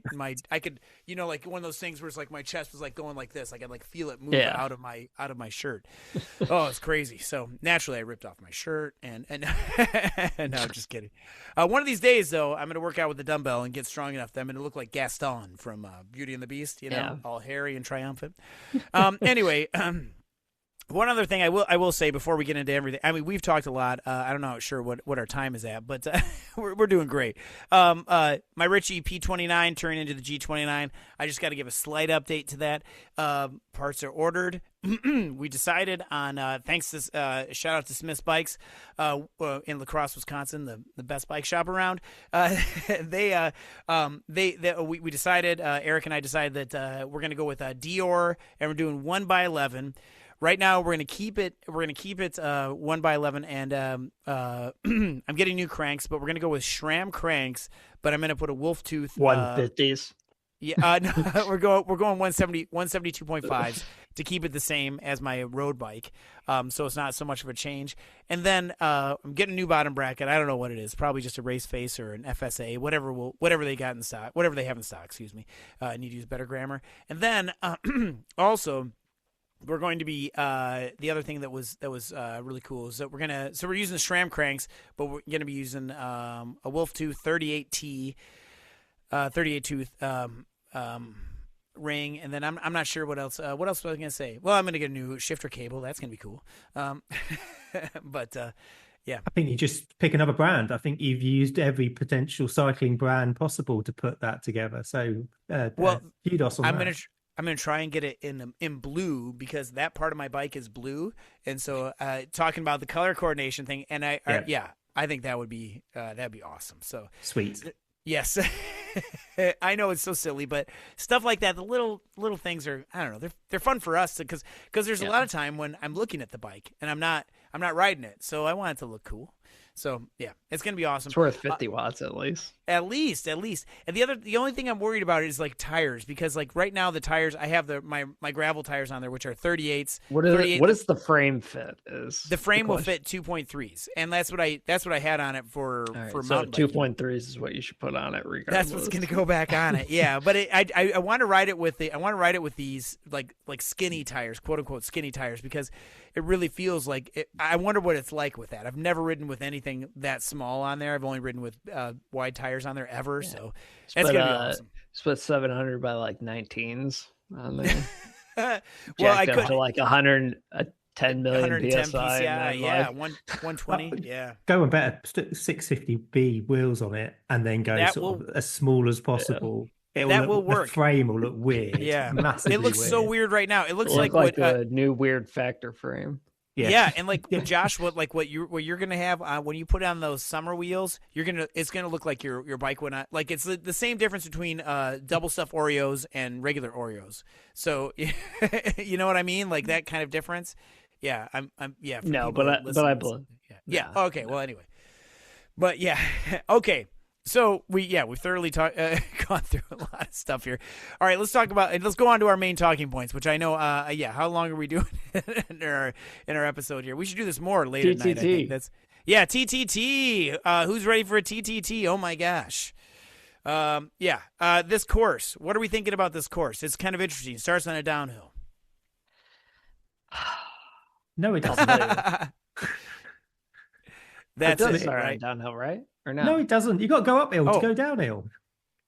could, like one of those things where it's like my chest was like going like this, I could like feel it move out of my shirt. Oh, it's crazy. So naturally, I ripped off my shirt, and no, I'm just kidding. One of these days, though, I'm gonna work out with the dumbbell and get strong enough that I'm gonna look like Gaston from Beauty and the Beast, all hairy and triumphant. Anyway. One other thing I will say before we get into everything. I mean, we've talked a lot. I don't know sure what our time is at, but we're doing great. My Ritchie P29 turned into the G29. I just got to give a slight update to that. Parts are ordered. We decided on thanks to shout out to Smith's Bikes in La Crosse, Wisconsin, the best bike shop around. We decided, Eric and I decided that we're going to go with Dior, and we're doing 1x11. Right now, we're gonna keep it. 1x11, and I'm getting new cranks, but we're gonna go with SRAM cranks. But I'm gonna put a wolf tooth 150s. Yeah, no, we're going 172.5s to keep it the same as my road bike. So it's not so much of a change. And then I'm getting a new bottom bracket. I don't know what it is. Probably just a race face or an FSA, whatever they got in stock, whatever they have in stock. Excuse me. I need to use better grammar. And then also. We're going to be the other thing that was really cool is that we're using the SRAM cranks, but we're gonna be using a Wolf Tooth 38T 38 tooth ring, and then I'm not sure what else was I gonna say. Well, I'm gonna get a new shifter cable. That's gonna be cool. But yeah, I think you just pick another brand. I think you've used every potential cycling brand possible to put that together. So kudos on that. I'm gonna try and get it in blue because that part of my bike is blue, and so talking about the color coordination thing, and I think that would be that'd be awesome. So sweet. Yes, I know it's so silly, but stuff like that, the little things are, I don't know, they're fun for us because there's a lot of time when I'm looking at the bike and I'm not riding it, so I want it to look cool. So yeah, it's gonna be awesome. It's worth 50 watts at least. At least. And the only thing I'm worried about is like tires, because like right now the tires I have my gravel tires on there, which are 38s. What is the frame fit? The frame will fit 2.3s, and that's what I had on it for so mountain 2.3s is what you should put on it regardless. That's what's gonna go back on it. Yeah, but I want to ride it with these like skinny tires, quote unquote skinny tires, because it really feels like it. I wonder what it's like with that. I've never ridden with anything that small on there. I've only ridden with wide tires on there ever. Yeah. So it's gonna be awesome. Split 700 by like 19s on there. Well, I could to like 110 million PSI. Yeah, 120. Yeah, go with better 650B wheels on it, and then go as small as possible. Yeah. That will work. The frame will look weird. Yeah, massively it looks weird. so weird right now. It looks like a new weird factor frame. Yeah, and like Josh, what you're gonna have when you put on those summer wheels, it's gonna look like your bike went on. Like it's the same difference between double stuffed Oreos and regular Oreos. So you know what I mean, like that kind of difference. Yeah, I'm yeah. No, but I believe. Yeah. Okay. Well, anyway, but yeah. Okay. So we've thoroughly gone through a lot of stuff here. All right, let's go on to our main talking points, which I know. How long are we doing in our episode here? We should do this more later TTT. tonight. I think that's TTT. Who's ready for a TTT? Oh my gosh. This course. What are we thinking about this course? It's kind of interesting. It starts on a downhill. No, it doesn't. That's it. Start on downhill, right? Or no? No, it doesn't. You got to go uphill to go downhill.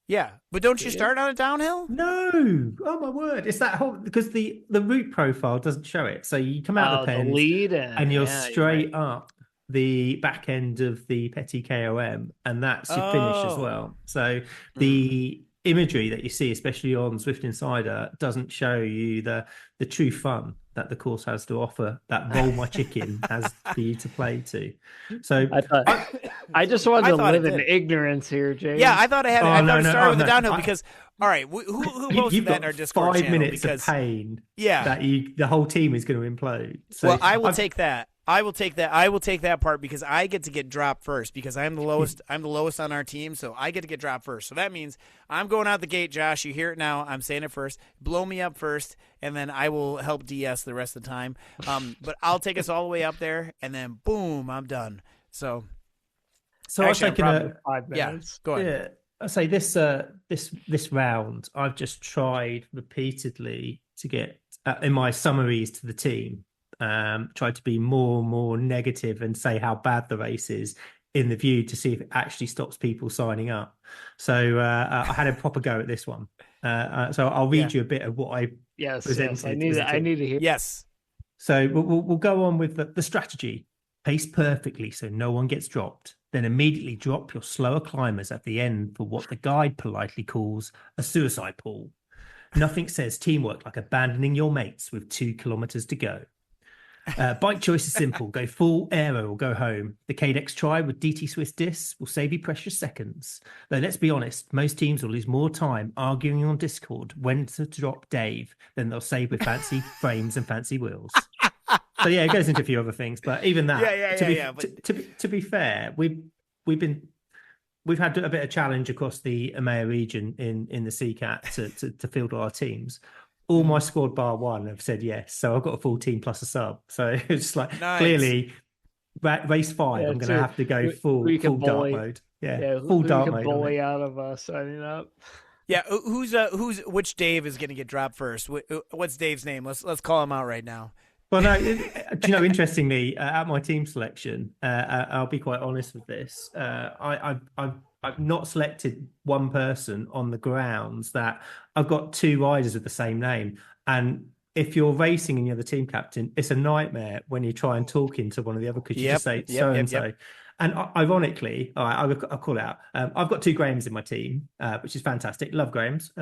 Yeah, but don't you start on a downhill? No. Oh my word! It's that whole because the route profile doesn't show it. So you come out of the pen, lead, and you're straight up the back end of the Petit KOM, and that's your finish as well. So the imagery that you see, especially on Zwift Insider, doesn't show you the true fun that the course has to offer, that Roll My Chicken has for you to play to. So I just wanted to live in ignorance here, James. Yeah, I thought I had. I thought it started with the downhill because. All right, who posted that in our Discord 5 minutes of pain. Yeah, that the whole team is going to implode. So well, I will take that. I will take that part because I get to get dropped first because I'm the lowest. I'm the lowest on our team, so I get to get dropped first. So that means I'm going out the gate, Josh. You hear it now. I'm saying it first. Blow me up first, and then I will help DS the rest of the time. But I'll take us all the way up there, and then boom, I'm done. So I've taken 5 minutes. Yeah, go ahead. Yeah. I say this round, I've just tried repeatedly to get in my summaries to the team. Tried to be more and more negative and say how bad the race is in the view to see if it actually stops people signing up. So I had a proper go at this one. So I'll read you a bit of what I presented. Yes. I need to hear. Yes. So we'll go on with the strategy. Pace perfectly so no one gets dropped. Then immediately drop your slower climbers at the end for what the guide politely calls a suicide pool. Nothing says teamwork like abandoning your mates with 2 kilometers to go. Bike choice is simple. Go full aero or go home. The Cadex Tri with DT Swiss discs will save you precious seconds. Though let's be honest, most teams will lose more time arguing on Discord when to drop Dave than they'll save with fancy frames and fancy wheels. So yeah, it goes into a few other things, but even that, to be fair, we've had a bit of challenge across the EMEA region in the CCAT to field our teams. All my squad bar one have said yes, so I've got a full team plus a sub. So it's like clearly race 5, I'm going to have to go full dark mode. Yeah, full dark mode. Bully out of signing up. Yeah, which Dave is going to get dropped first? What's Dave's name? Let's call him out right now. Well, no, do you know? Interestingly, at my team selection, I'll be quite honest with this. I've not selected one person on the grounds that I've got 2 riders with the same name. And if you're racing and you're the team captain, it's a nightmare when you try and talk into one of the other, because you just say so-and-so. And ironically, I'll call it out. I've got 2 Grahams in my team, which is fantastic. Love Grahams.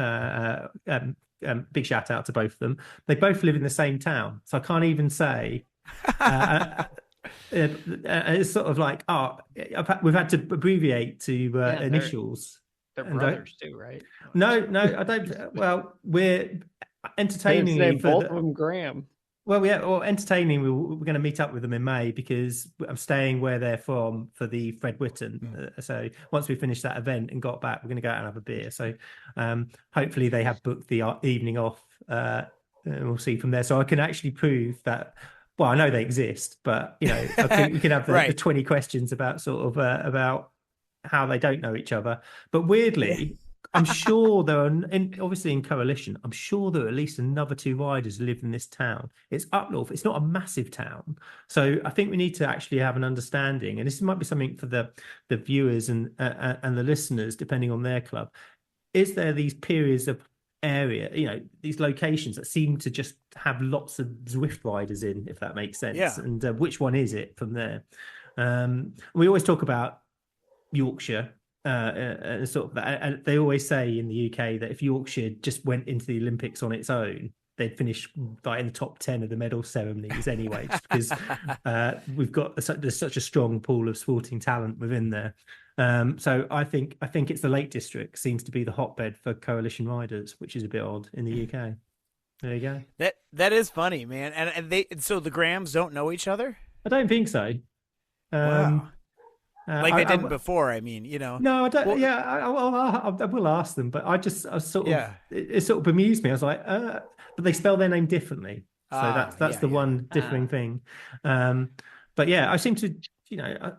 Big shout out to both of them. They both live in the same town. So I can't even say... it's sort of like we've had to abbreviate to initials. They're brothers too, right? No, I don't. Well, we're entertainingly both of them Graham. Well, yeah, or entertaining. We're going to meet up with them in May because I'm staying where they're from for the Fred Whitten. So once we finish that event and got back, we're going to go out and have a beer. So hopefully they have booked the evening off. And we'll see from there. So I can actually prove that. Well, I know they exist, but we can have the 20 questions about sort of about how they don't know each other. But weirdly, I'm sure there are, obviously in Coalition, I'm sure there are at least another 2 riders who live in this town. It's up north. It's not a massive town. So I think we need to actually have an understanding, and this might be something for the viewers and the listeners, depending on their club. Is there these periods of area, these locations that seem to just have lots of Zwift riders in, if that makes sense? And which one is it from there? We always talk about Yorkshire, sort of, and they always say in the UK that if Yorkshire just went into the Olympics on its own, they'd finish right in the top 10 of the medal ceremonies anyway, just because we've got there's such a strong pool of sporting talent within there. So I think it's the Lake District seems to be the hotbed for Coalition riders, which is a bit odd in the UK. There you go. That is funny, man. And so the Grahams don't know each other? I don't think so. Wow. Like they didn't before. I mean, No, I don't. Well, I will ask them, but I sort of it sort of bemused me. I was like, but they spell their name differently, so that's the one differing thing. But yeah, I seem to. I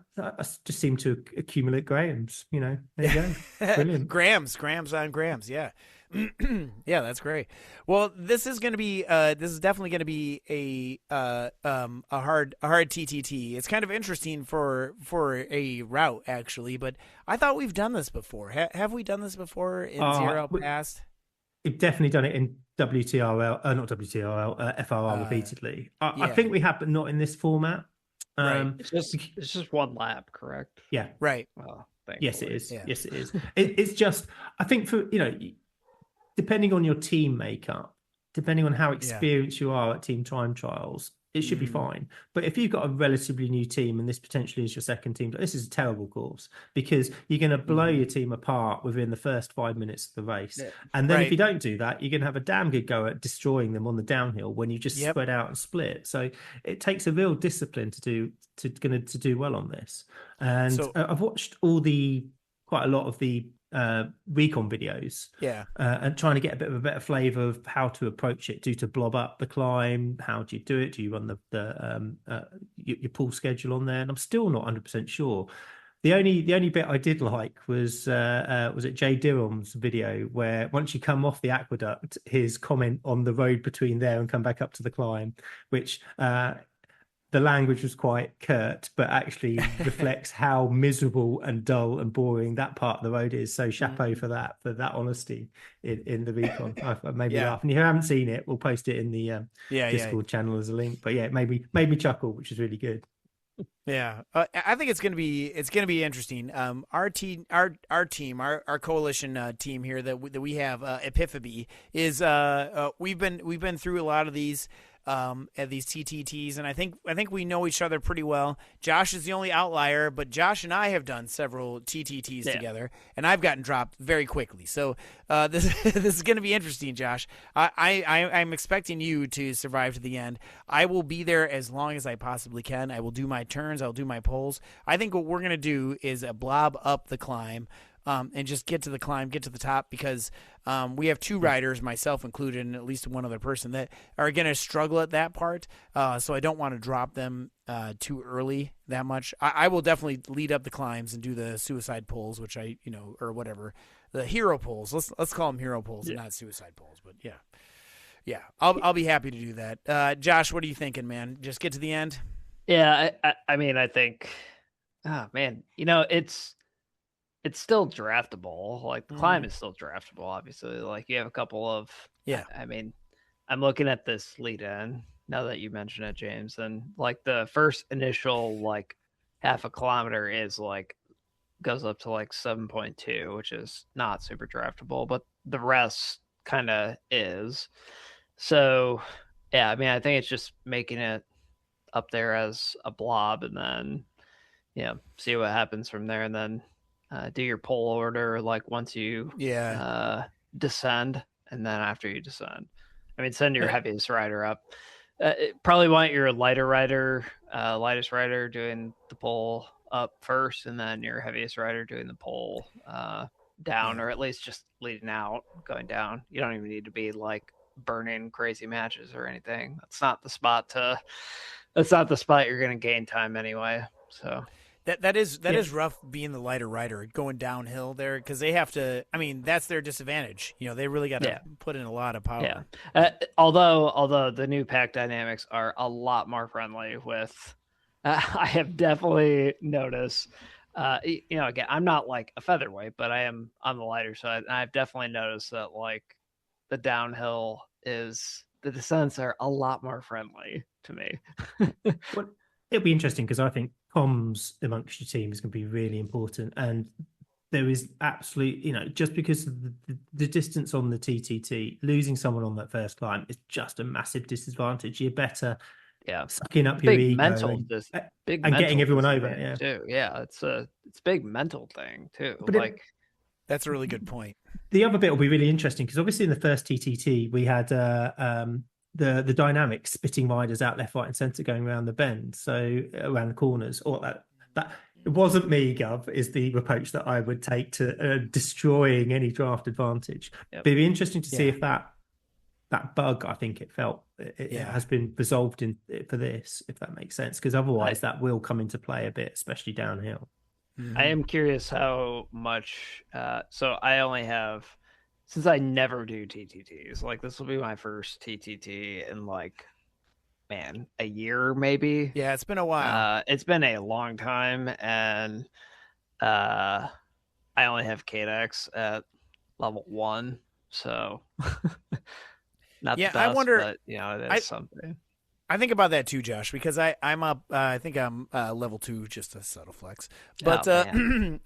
just seem to accumulate Grahams. There you go. Brilliant. Grahams on Grahams. Yeah. Yeah, that's great. Well, this is definitely going to be a hard TTT. It's kind of interesting for a route actually, but I thought we've done this before. Have we done this before in Zero Past? We've definitely done it in WTRL, not WTRL, FRR repeatedly. I think we have, but not in this format. Right. It's just one lap, correct? Yeah. Right. Oh, yes, it is. Yeah. Yes, it is. It's just, I think for, depending on your team makeup, depending on how experienced you are at team time trials, it should be fine. But if you've got a relatively new team and this potentially is your second team, this is a terrible course because you're going to blow your team apart within the first 5 minutes of the race. Yeah. And then if you don't do that, you're going to have a damn good go at destroying them on the downhill when you just spread out and split. So it takes a real discipline to do well on this. And I've watched quite a lot of the recon videos, and trying to get a bit of a better flavor of how to approach it. To blob up the climb, how do you do it? Do you run your pull schedule on there? And I'm still not 100% sure. The only bit I did like was it Jay Dirham's video where once you come off the aqueduct, his comment on the road between there and come back up to the climb, which the language was quite curt, but actually reflects how miserable and dull and boring that part of the road is. So chapeau for that honesty in the recon. I made me laugh. And if you haven't seen it, we'll post it in the Discord channel as a link. But yeah, it made me chuckle, which is really good. Yeah, I think it's gonna be interesting. Our coalition team here that we have, Epiphaby, is we've been through a lot of these at these TTTs, and I think we know each other pretty well. Josh is the only outlier, but Josh and I have done several TTTs together, and I've gotten dropped very quickly. So this is going to be interesting, Josh. I'm expecting you to survive to the end. I will be there as long as I possibly can. I will do my turns. I'll do my pulls. I think what we're going to do is blob up the climb. And just get to the climb, get to the top, because we have two riders, myself included, and at least one other person that are going to struggle at that part. So I don't want to drop them too early that much. I will definitely lead up the climbs and do the suicide pulls, which or whatever, the hero pulls. Let's call them hero pulls and not suicide pulls. But yeah, I'll be happy to do that. Josh, what are you thinking, man? Just get to the end. Yeah, I mean, I think, man, it's still draftable. Like the climb is still draftable, obviously. Like you have a couple of I mean, I'm looking at this lead in now that you mention it, James, and like the first initial like half a kilometer is like goes up to like 7.2, which is not super draftable, but the rest kind of is. So yeah, I mean, I think it's just making it up there as a blob, and then see what happens from there, and then do your pull order like once you descend, and then after you descend, I mean, send your heaviest rider up. Probably want your lightest rider doing the pull up first, and then your heaviest rider doing the pull down, or at least just leading out, going down. You don't even need to be like burning crazy matches or anything. That's not the spot you're going to gain time anyway. So That is rough being the lighter rider going downhill there, because they have to. I mean, that's their disadvantage. They really got to put in a lot of power. Yeah. Although the new pack dynamics are a lot more friendly with. I have definitely noticed. Again, I'm not like a featherweight, but I am on the lighter side, and I've definitely noticed that like the downhill the descents are a lot more friendly to me. Well, it'll be interesting because I think comms amongst your team is going to be really important, and there is absolute, just because of the distance on the TTT, losing someone on that first climb is just a massive disadvantage. You're better sucking up your ego and getting everyone over. Too. Yeah, it's a big mental thing too. But that's a really good point. The other bit will be really interesting because obviously in the first TTT we had the dynamics spitting riders out left, right, and centre going around the bend, so around the corners. Or that it wasn't me, Gov, is the approach that I would take to destroying any draft advantage. Yep. But it'd be interesting to see if that bug, I think it has been resolved for this, if that makes sense, because otherwise that will come into play a bit, especially downhill. Mm-hmm. I am curious how much. So I only have. Since I never do TTTs, like this will be my first TTT in like, man, a year maybe. Yeah, it's been a while. It's been a long time, and I only have Cadex at level 1, so not the best, I wonder. But, it is something. I think about that too, Josh, because I'm up. I think I'm level 2, just a subtle flex. But rolling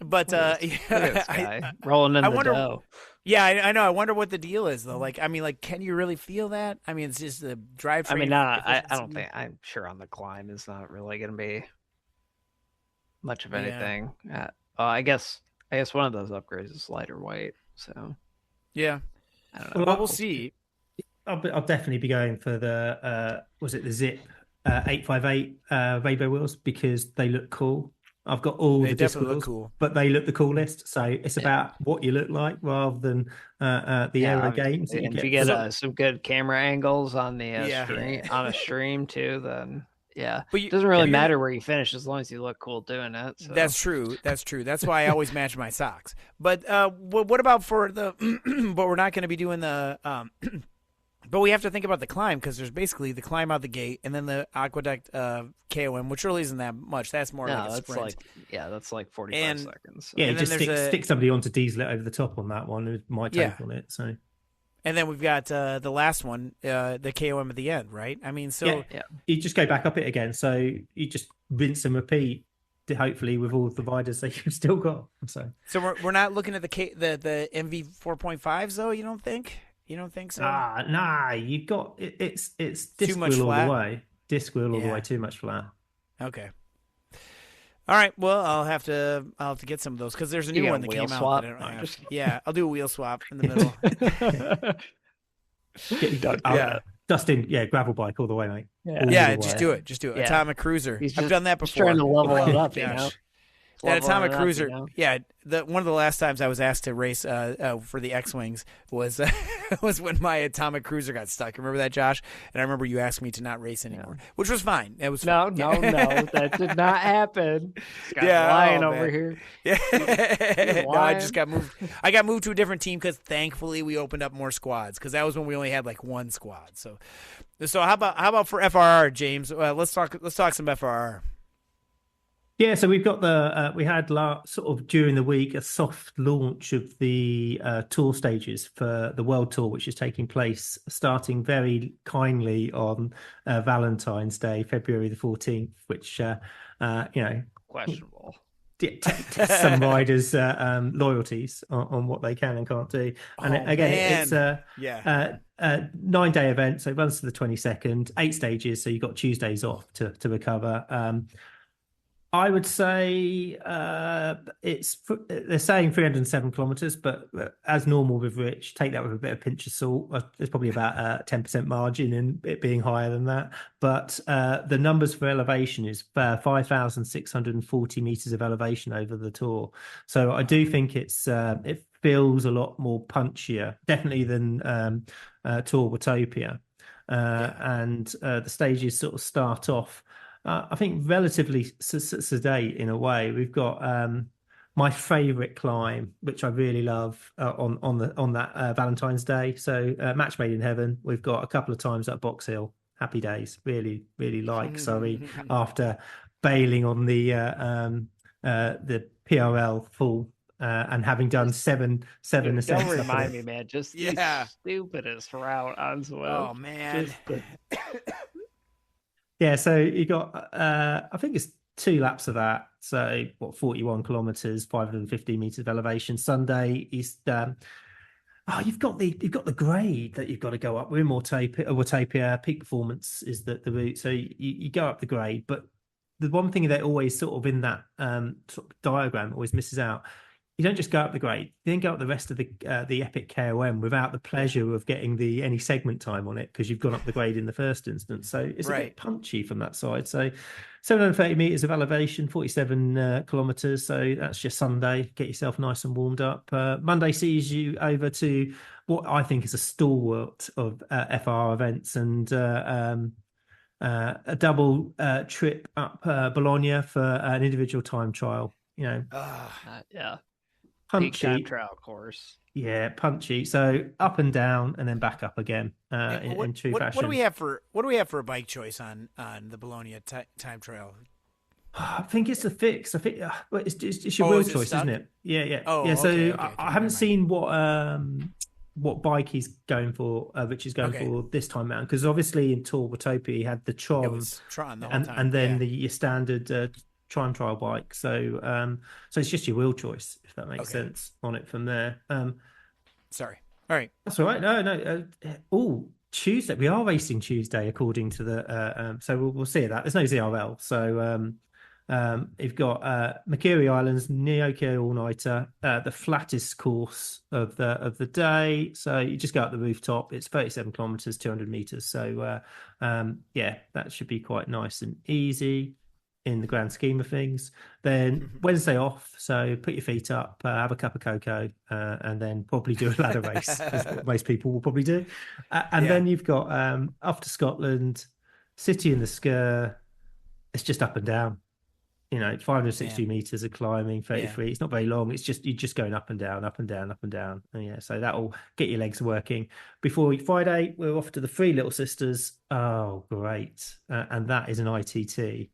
in the dough. Yeah, I know. I wonder what the deal is though. Like, I mean, like, can you really feel that? I mean, it's just the drivetrain. I mean, I don't think. I'm sure on the climb is not really going to be much of anything. Yeah. I guess one of those upgrades is lighter weight. So yeah, I don't know. Well, we'll see. I'll definitely be going for the the Zip 858 Rainbow wheels because they look cool. I've got all the disc wheels, cool, but they look the coolest. So it's about what you look like rather than the aero games. And if you get some good camera angles on the stream too, then but it doesn't really matter where you finish as long as you look cool doing it. So. That's true. That's why I always match my socks. But what about for the? But we're not going to be doing the But we have to think about the climb because there's basically the climb out the gate and then the aqueduct KOM, which really isn't that much. That's more like a sprint. That's like 45 seconds. So. Yeah, just stick somebody on to diesel it over the top on that one. It might take on it. So, and then we've got the last one, the KOM at the end, right? I mean, so you just go back up it again. So you just rinse and repeat. Hopefully, with all the riders that you've still got. So we're not looking at the MV 4.5s though. You don't think? You don't think so? Nah. You've got it's disc too much wheel flat? all the way. Disc wheel all the way. Too much flat. Okay. All right. Well, I'll have to get some of those because there's a new one that came out. That I don't have. Yeah, I'll do a wheel swap in the middle. Dustin, gravel bike all the way, mate. Yeah, just do it. Just do it. Yeah. Atomic Cruiser. I've done that before. Trying to level it up, you know. That Atomic Cruiser, one of the last times I was asked to race for the X-Wings was was when my Atomic Cruiser got stuck. Remember that, Josh? And I remember you asked me to not race anymore, which was fine. It was no, that did not happen. Lying over here. Yeah, no, I just got moved. I got moved to a different team because thankfully we opened up more squads because that was when we only had like one squad. So how about for FRR, James? Let's talk some FRR. Yeah, so we've got we had sort of during the week a soft launch of the tour stages for the World Tour, which is taking place starting very kindly on Valentine's Day, February the 14th, which questionable. Tests some riders' loyalties on what they can and can't do. And it's a 9-day event, so it runs to the 22nd, 8 stages, so you've got Tuesdays off to recover. I would say they're saying 307 kilometers, but as normal with Rich, take that with a bit of pinch of salt. There's probably about a 10% margin in it being higher than that. But the numbers for elevation is 5,640 meters of elevation over the tour. So I do think it feels a lot more punchier, definitely than Tour Watopia. And the stages sort of start off I think relatively sedate in a way. We've got my favourite climb, which I really love on that Valentine's Day. So Match Made in Heaven. We've got a couple of times at Box Hill. Happy days. Really, really like Surrey after bailing on the PRL full and having done seven ascents. Don't remind me, man. Just the stupidest route on Zwift. Oh man. Yeah, so you got, I think it's 2 laps of that. So 41 kilometers, 550 meters of elevation. Sunday is, you've got the grade that you've got to go up. We're in Watopia. Peak Performance is the route. So you go up the grade, but the one thing that always sort of in that sort of diagram always misses out. You don't just go up the grade, you then go up the rest of the epic KOM without the pleasure of getting any segment time on it because you've gone up the grade in the first instance. So it's a bit punchy from that side. So 730 meters of elevation, 47 kilometers. So that's just Sunday. Get yourself nice and warmed up. Monday sees you over to what I think is a stalwart of FR events and a double trip up Bologna for an individual time trial. Punchy time trial course. Yeah, punchy. So up and down, and then back up again in true fashion. What do we have for a bike choice on the Bologna time trial? I think it's a fix. I think it's your wheel choice, isn't it? Yeah. Oh, yeah. So okay, I haven't seen what bike he's going for, which is going for this time around. Because obviously in Tour Watopia he had the Tron, it was Tron the whole time. and then your standard time trial bike. So it's just your wheel choice, if that makes sense on it from there. Sorry. All right. That's all right. No. Tuesday. We are racing Tuesday according to the. So we'll see that. There's no ZRL. So you've got Makiri Islands, Neokia all-nighter, the flattest course of the day. So you just go up the rooftop. It's 37 kilometers, 200 meters. So that should be quite nice and easy in the grand scheme of things. Then Wednesday off, so put your feet up, have a cup of cocoa, and then probably do a ladder race, as what most people will probably do. Then you've got off to Scotland, City in the Sker. It's just up and down. 560 meters of climbing, 33. Yeah. It's not very long. It's just, you're just going up and down, up and down, up and down. And yeah, so that'll get your legs working. Before Friday, we're off to the Three Little Sisters. Oh, great. And that is an ITT.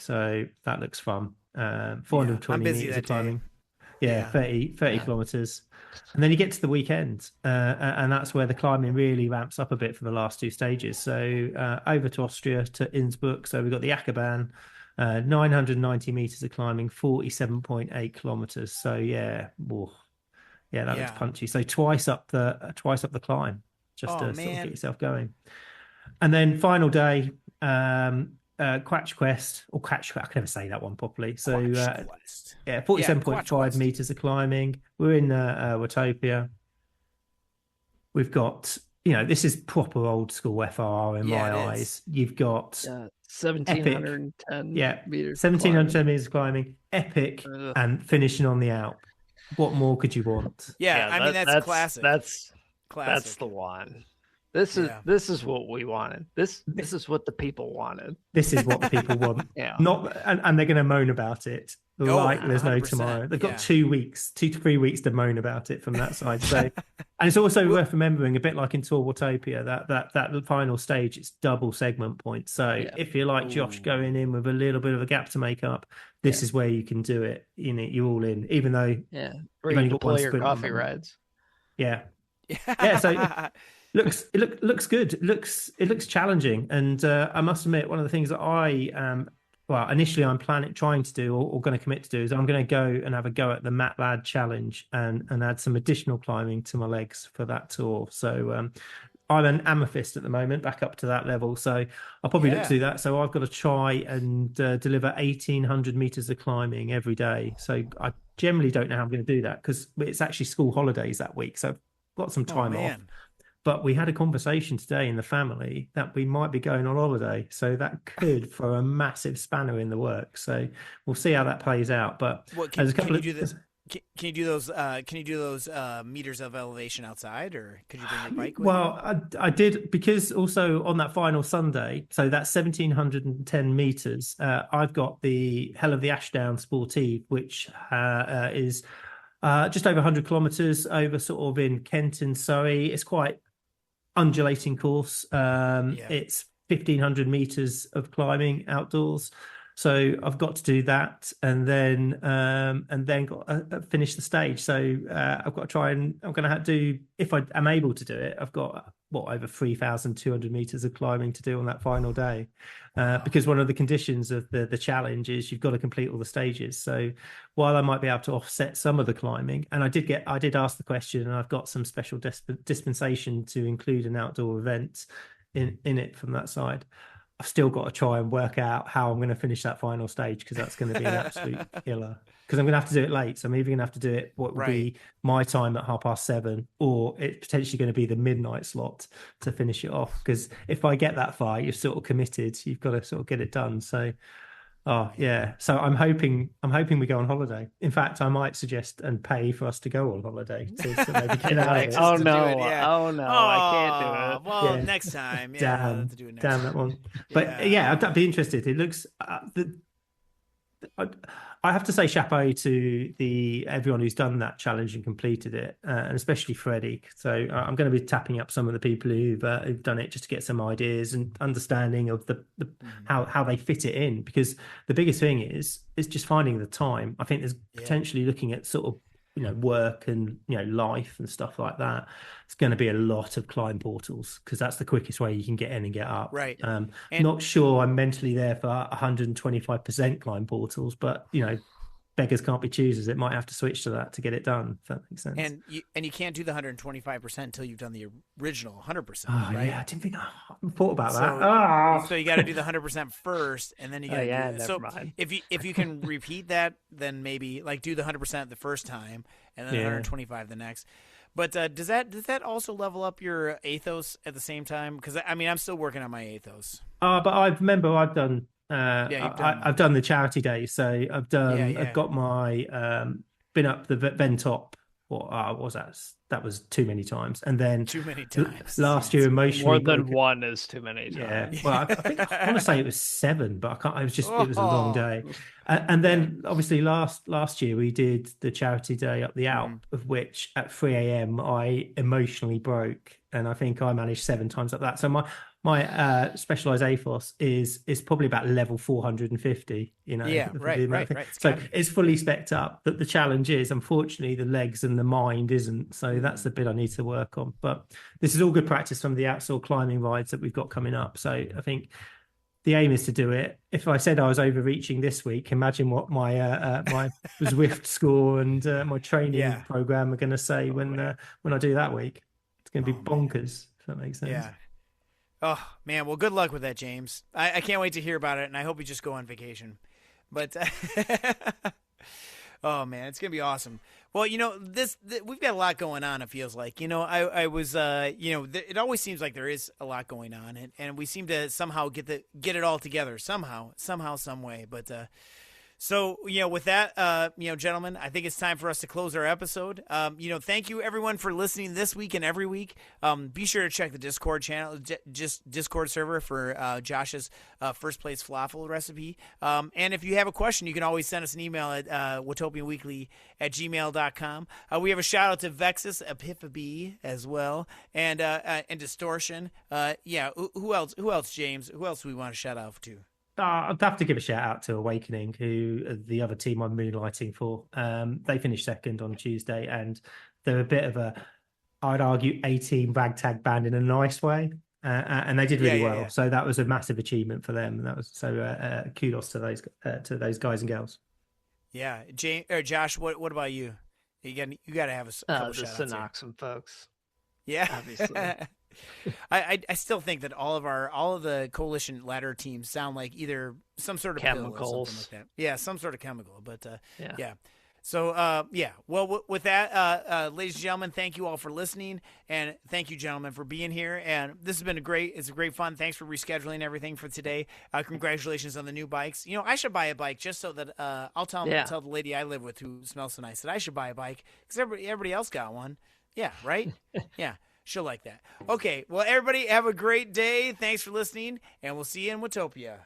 So that looks fun. 420 meters of climbing. Yeah, 30 kilometers. And then you get to the weekend, and that's where the climbing really ramps up a bit for the last two stages. So over to Austria, to Innsbruck. So we've got the Achterbahn, 990 meters of climbing, 47.8 kilometers. So that looks punchy. So twice up the climb, just to sort of get yourself going. And then final day, Quatch Quest, or Quatch, I can never say that one properly. So 47.5 meters of climbing. We're in Watopia. We've got, this is proper old school FRR in my eyes. You've got 1,710 meters. 1,710 meters of climbing, epic, and finishing on the Alp. What more could you want? That's classic. That's classic. That's the one. This is what we wanted. This is what the people wanted. This is what the people want. And they're going to moan about it like there's no tomorrow. They've got 2 to 3 weeks to moan about it from that side. So, and it's also worth remembering, a bit like in Tour Watopia, that final stage, it's double segment points. So if you're like Josh, going in with a little bit of a gap to make up, this is where you can do it. You're all in, even though you've only got one sprint. Coffee rides. Yeah. So. It looks good. It looks challenging, and I must admit, one of the things that I initially I'm trying to do or going to commit to do is I'm going to go and have a go at the Mat Lad Challenge and add some additional climbing to my legs for that tour. So I'm an amethyst at the moment, back up to that level. So I'll probably look to do that. So I've got to try and deliver 1,800 meters of climbing every day. So I generally don't know how I'm going to do that because it's actually school holidays that week, so I've got some time off. But we had a conversation today in the family that we might be going on holiday. So that could throw a massive spanner in the works. So we'll see how that plays out. But can you do those meters of elevation outside, or could you bring your bike with you? I did, because also on that final Sunday, so that's 1,710 meters, I've got the Hell of the Ashdown Sportive, which is just over 100 kilometers over sort of in Kent and Surrey. It's quite undulating course. It's 1,500 meters of climbing outdoors, so I've got to do that and then got to finish the stage. So I've got to try, and I'm going to have to do, if I am able to do it, I've got over 3,200 meters of climbing to do on that final day, because one of the conditions of the challenge is you've got to complete all the stages. So while I might be able to offset some of the climbing, and I did ask the question, and I've got some special dispensation to include an outdoor event in it from that side, I've still got to try and work out how I'm going to finish that final stage, because that's going to be an absolute killer. Because I'm going to have to do it late. So I'm either going to have to do it what would be my time at 7:30, or it's potentially going to be the midnight slot to finish it off. Because if I get that far, you're sort of committed. You've got to sort of get it done. So, So I'm hoping we go on holiday. In fact, I might suggest and pay for us to go on holiday to maybe get out of it. Oh no, I can't do it. Well, next time. Damn that one. But I'd be interested. It looks I have to say chapeau to everyone who's done that challenge and completed it, and especially Freddie. So I'm going to be tapping up some of the people who've done it just to get some ideas and understanding of the how they fit it in. Because the biggest thing is just finding the time. I think there's potentially looking at sort of work and life and stuff like that. It's going to be a lot of climb portals, because that's the quickest way you can get in and get up. Right. Not sure I'm mentally there for 125% climb portals, but beggars can't be choosers. It might have to switch to that to get it done, if that makes sense. And you can't do the 125% until you've done the original 100%. Oh, right? Yeah, I didn't think. I haven't thought about that. So you got to do the 100% first, and then you got to do it. So mind. if you can repeat that, then maybe do the 100% the first time, and then 125 the next. But does that also level up your Athos at the same time? Because I'm still working on my Athos. But I've done. I've done the charity days, so I've got my been up the Ventop what was that? That was too many times. And then too many times. Last year, emotionally, more than one is too many times. Yeah, well, I think I want to say it was 7, but I can't. It was just it was a long day. And then obviously last year we did the charity day up the Alp, of which at 3 a.m. I emotionally broke, and I think I managed 7 times up that. So my specialized AFOS is probably about level 450, right. So it's fully spec'd up. But the challenge is, unfortunately, the legs and the mind isn't. So that's the bit I need to work on. But this is all good practice from the outdoor climbing rides that we've got coming up. So I think the aim is to do it. If I said I was overreaching this week, imagine what my my Zwift score and my training program are going to say when I do that week. It's going to be bonkers, if that makes sense. Yeah. Oh, man. Well, good luck with that, James. I can't wait to hear about it, and I hope you just go on vacation. But, oh, man, it's going to be awesome. Well, we've got a lot going on, it feels like. I was, it always seems like there is a lot going on, and we seem to somehow get it all together, somehow, some way. But, so, with that, gentlemen, I think it's time for us to close our episode. Thank you everyone for listening this week and every week. Be sure to check the Discord channel, just Discord server for Josh's first place falafel recipe. And if you have a question, you can always send us an email at WatopianWeekly@gmail.com. We have a shout out to Vexus Epiphaby as well, and Distortion. Who else, James? Who else do we want to shout out to? I'd have to give a shout out to Awakening, who are the other team I'm moonlighting for. They finished second on Tuesday, and they're a bit of I'd argue, A-team ragtag band in a nice way, and they did really well. Yeah. So that was a massive achievement for them, and that was kudos to those guys and girls. Yeah, Josh, what about you? You got to have a couple the Synoxum folks. Yeah, obviously. I still think that all of the coalition ladder teams sound like either some sort of chemicals, pill or something like that. Yeah, some sort of chemical. But yeah. So Well, with that, ladies and gentlemen, thank you all for listening, and thank you, gentlemen, for being here. And this has been it's a great fun. Thanks for rescheduling everything for today. Congratulations on the new bikes. I should buy a bike just so that I'll tell the lady I live with who smells so nice that I should buy a bike because everybody else got one. Yeah, right. Yeah. She'll like that. Okay, well, everybody have a great day. Thanks for listening, and we'll see you in Watopia.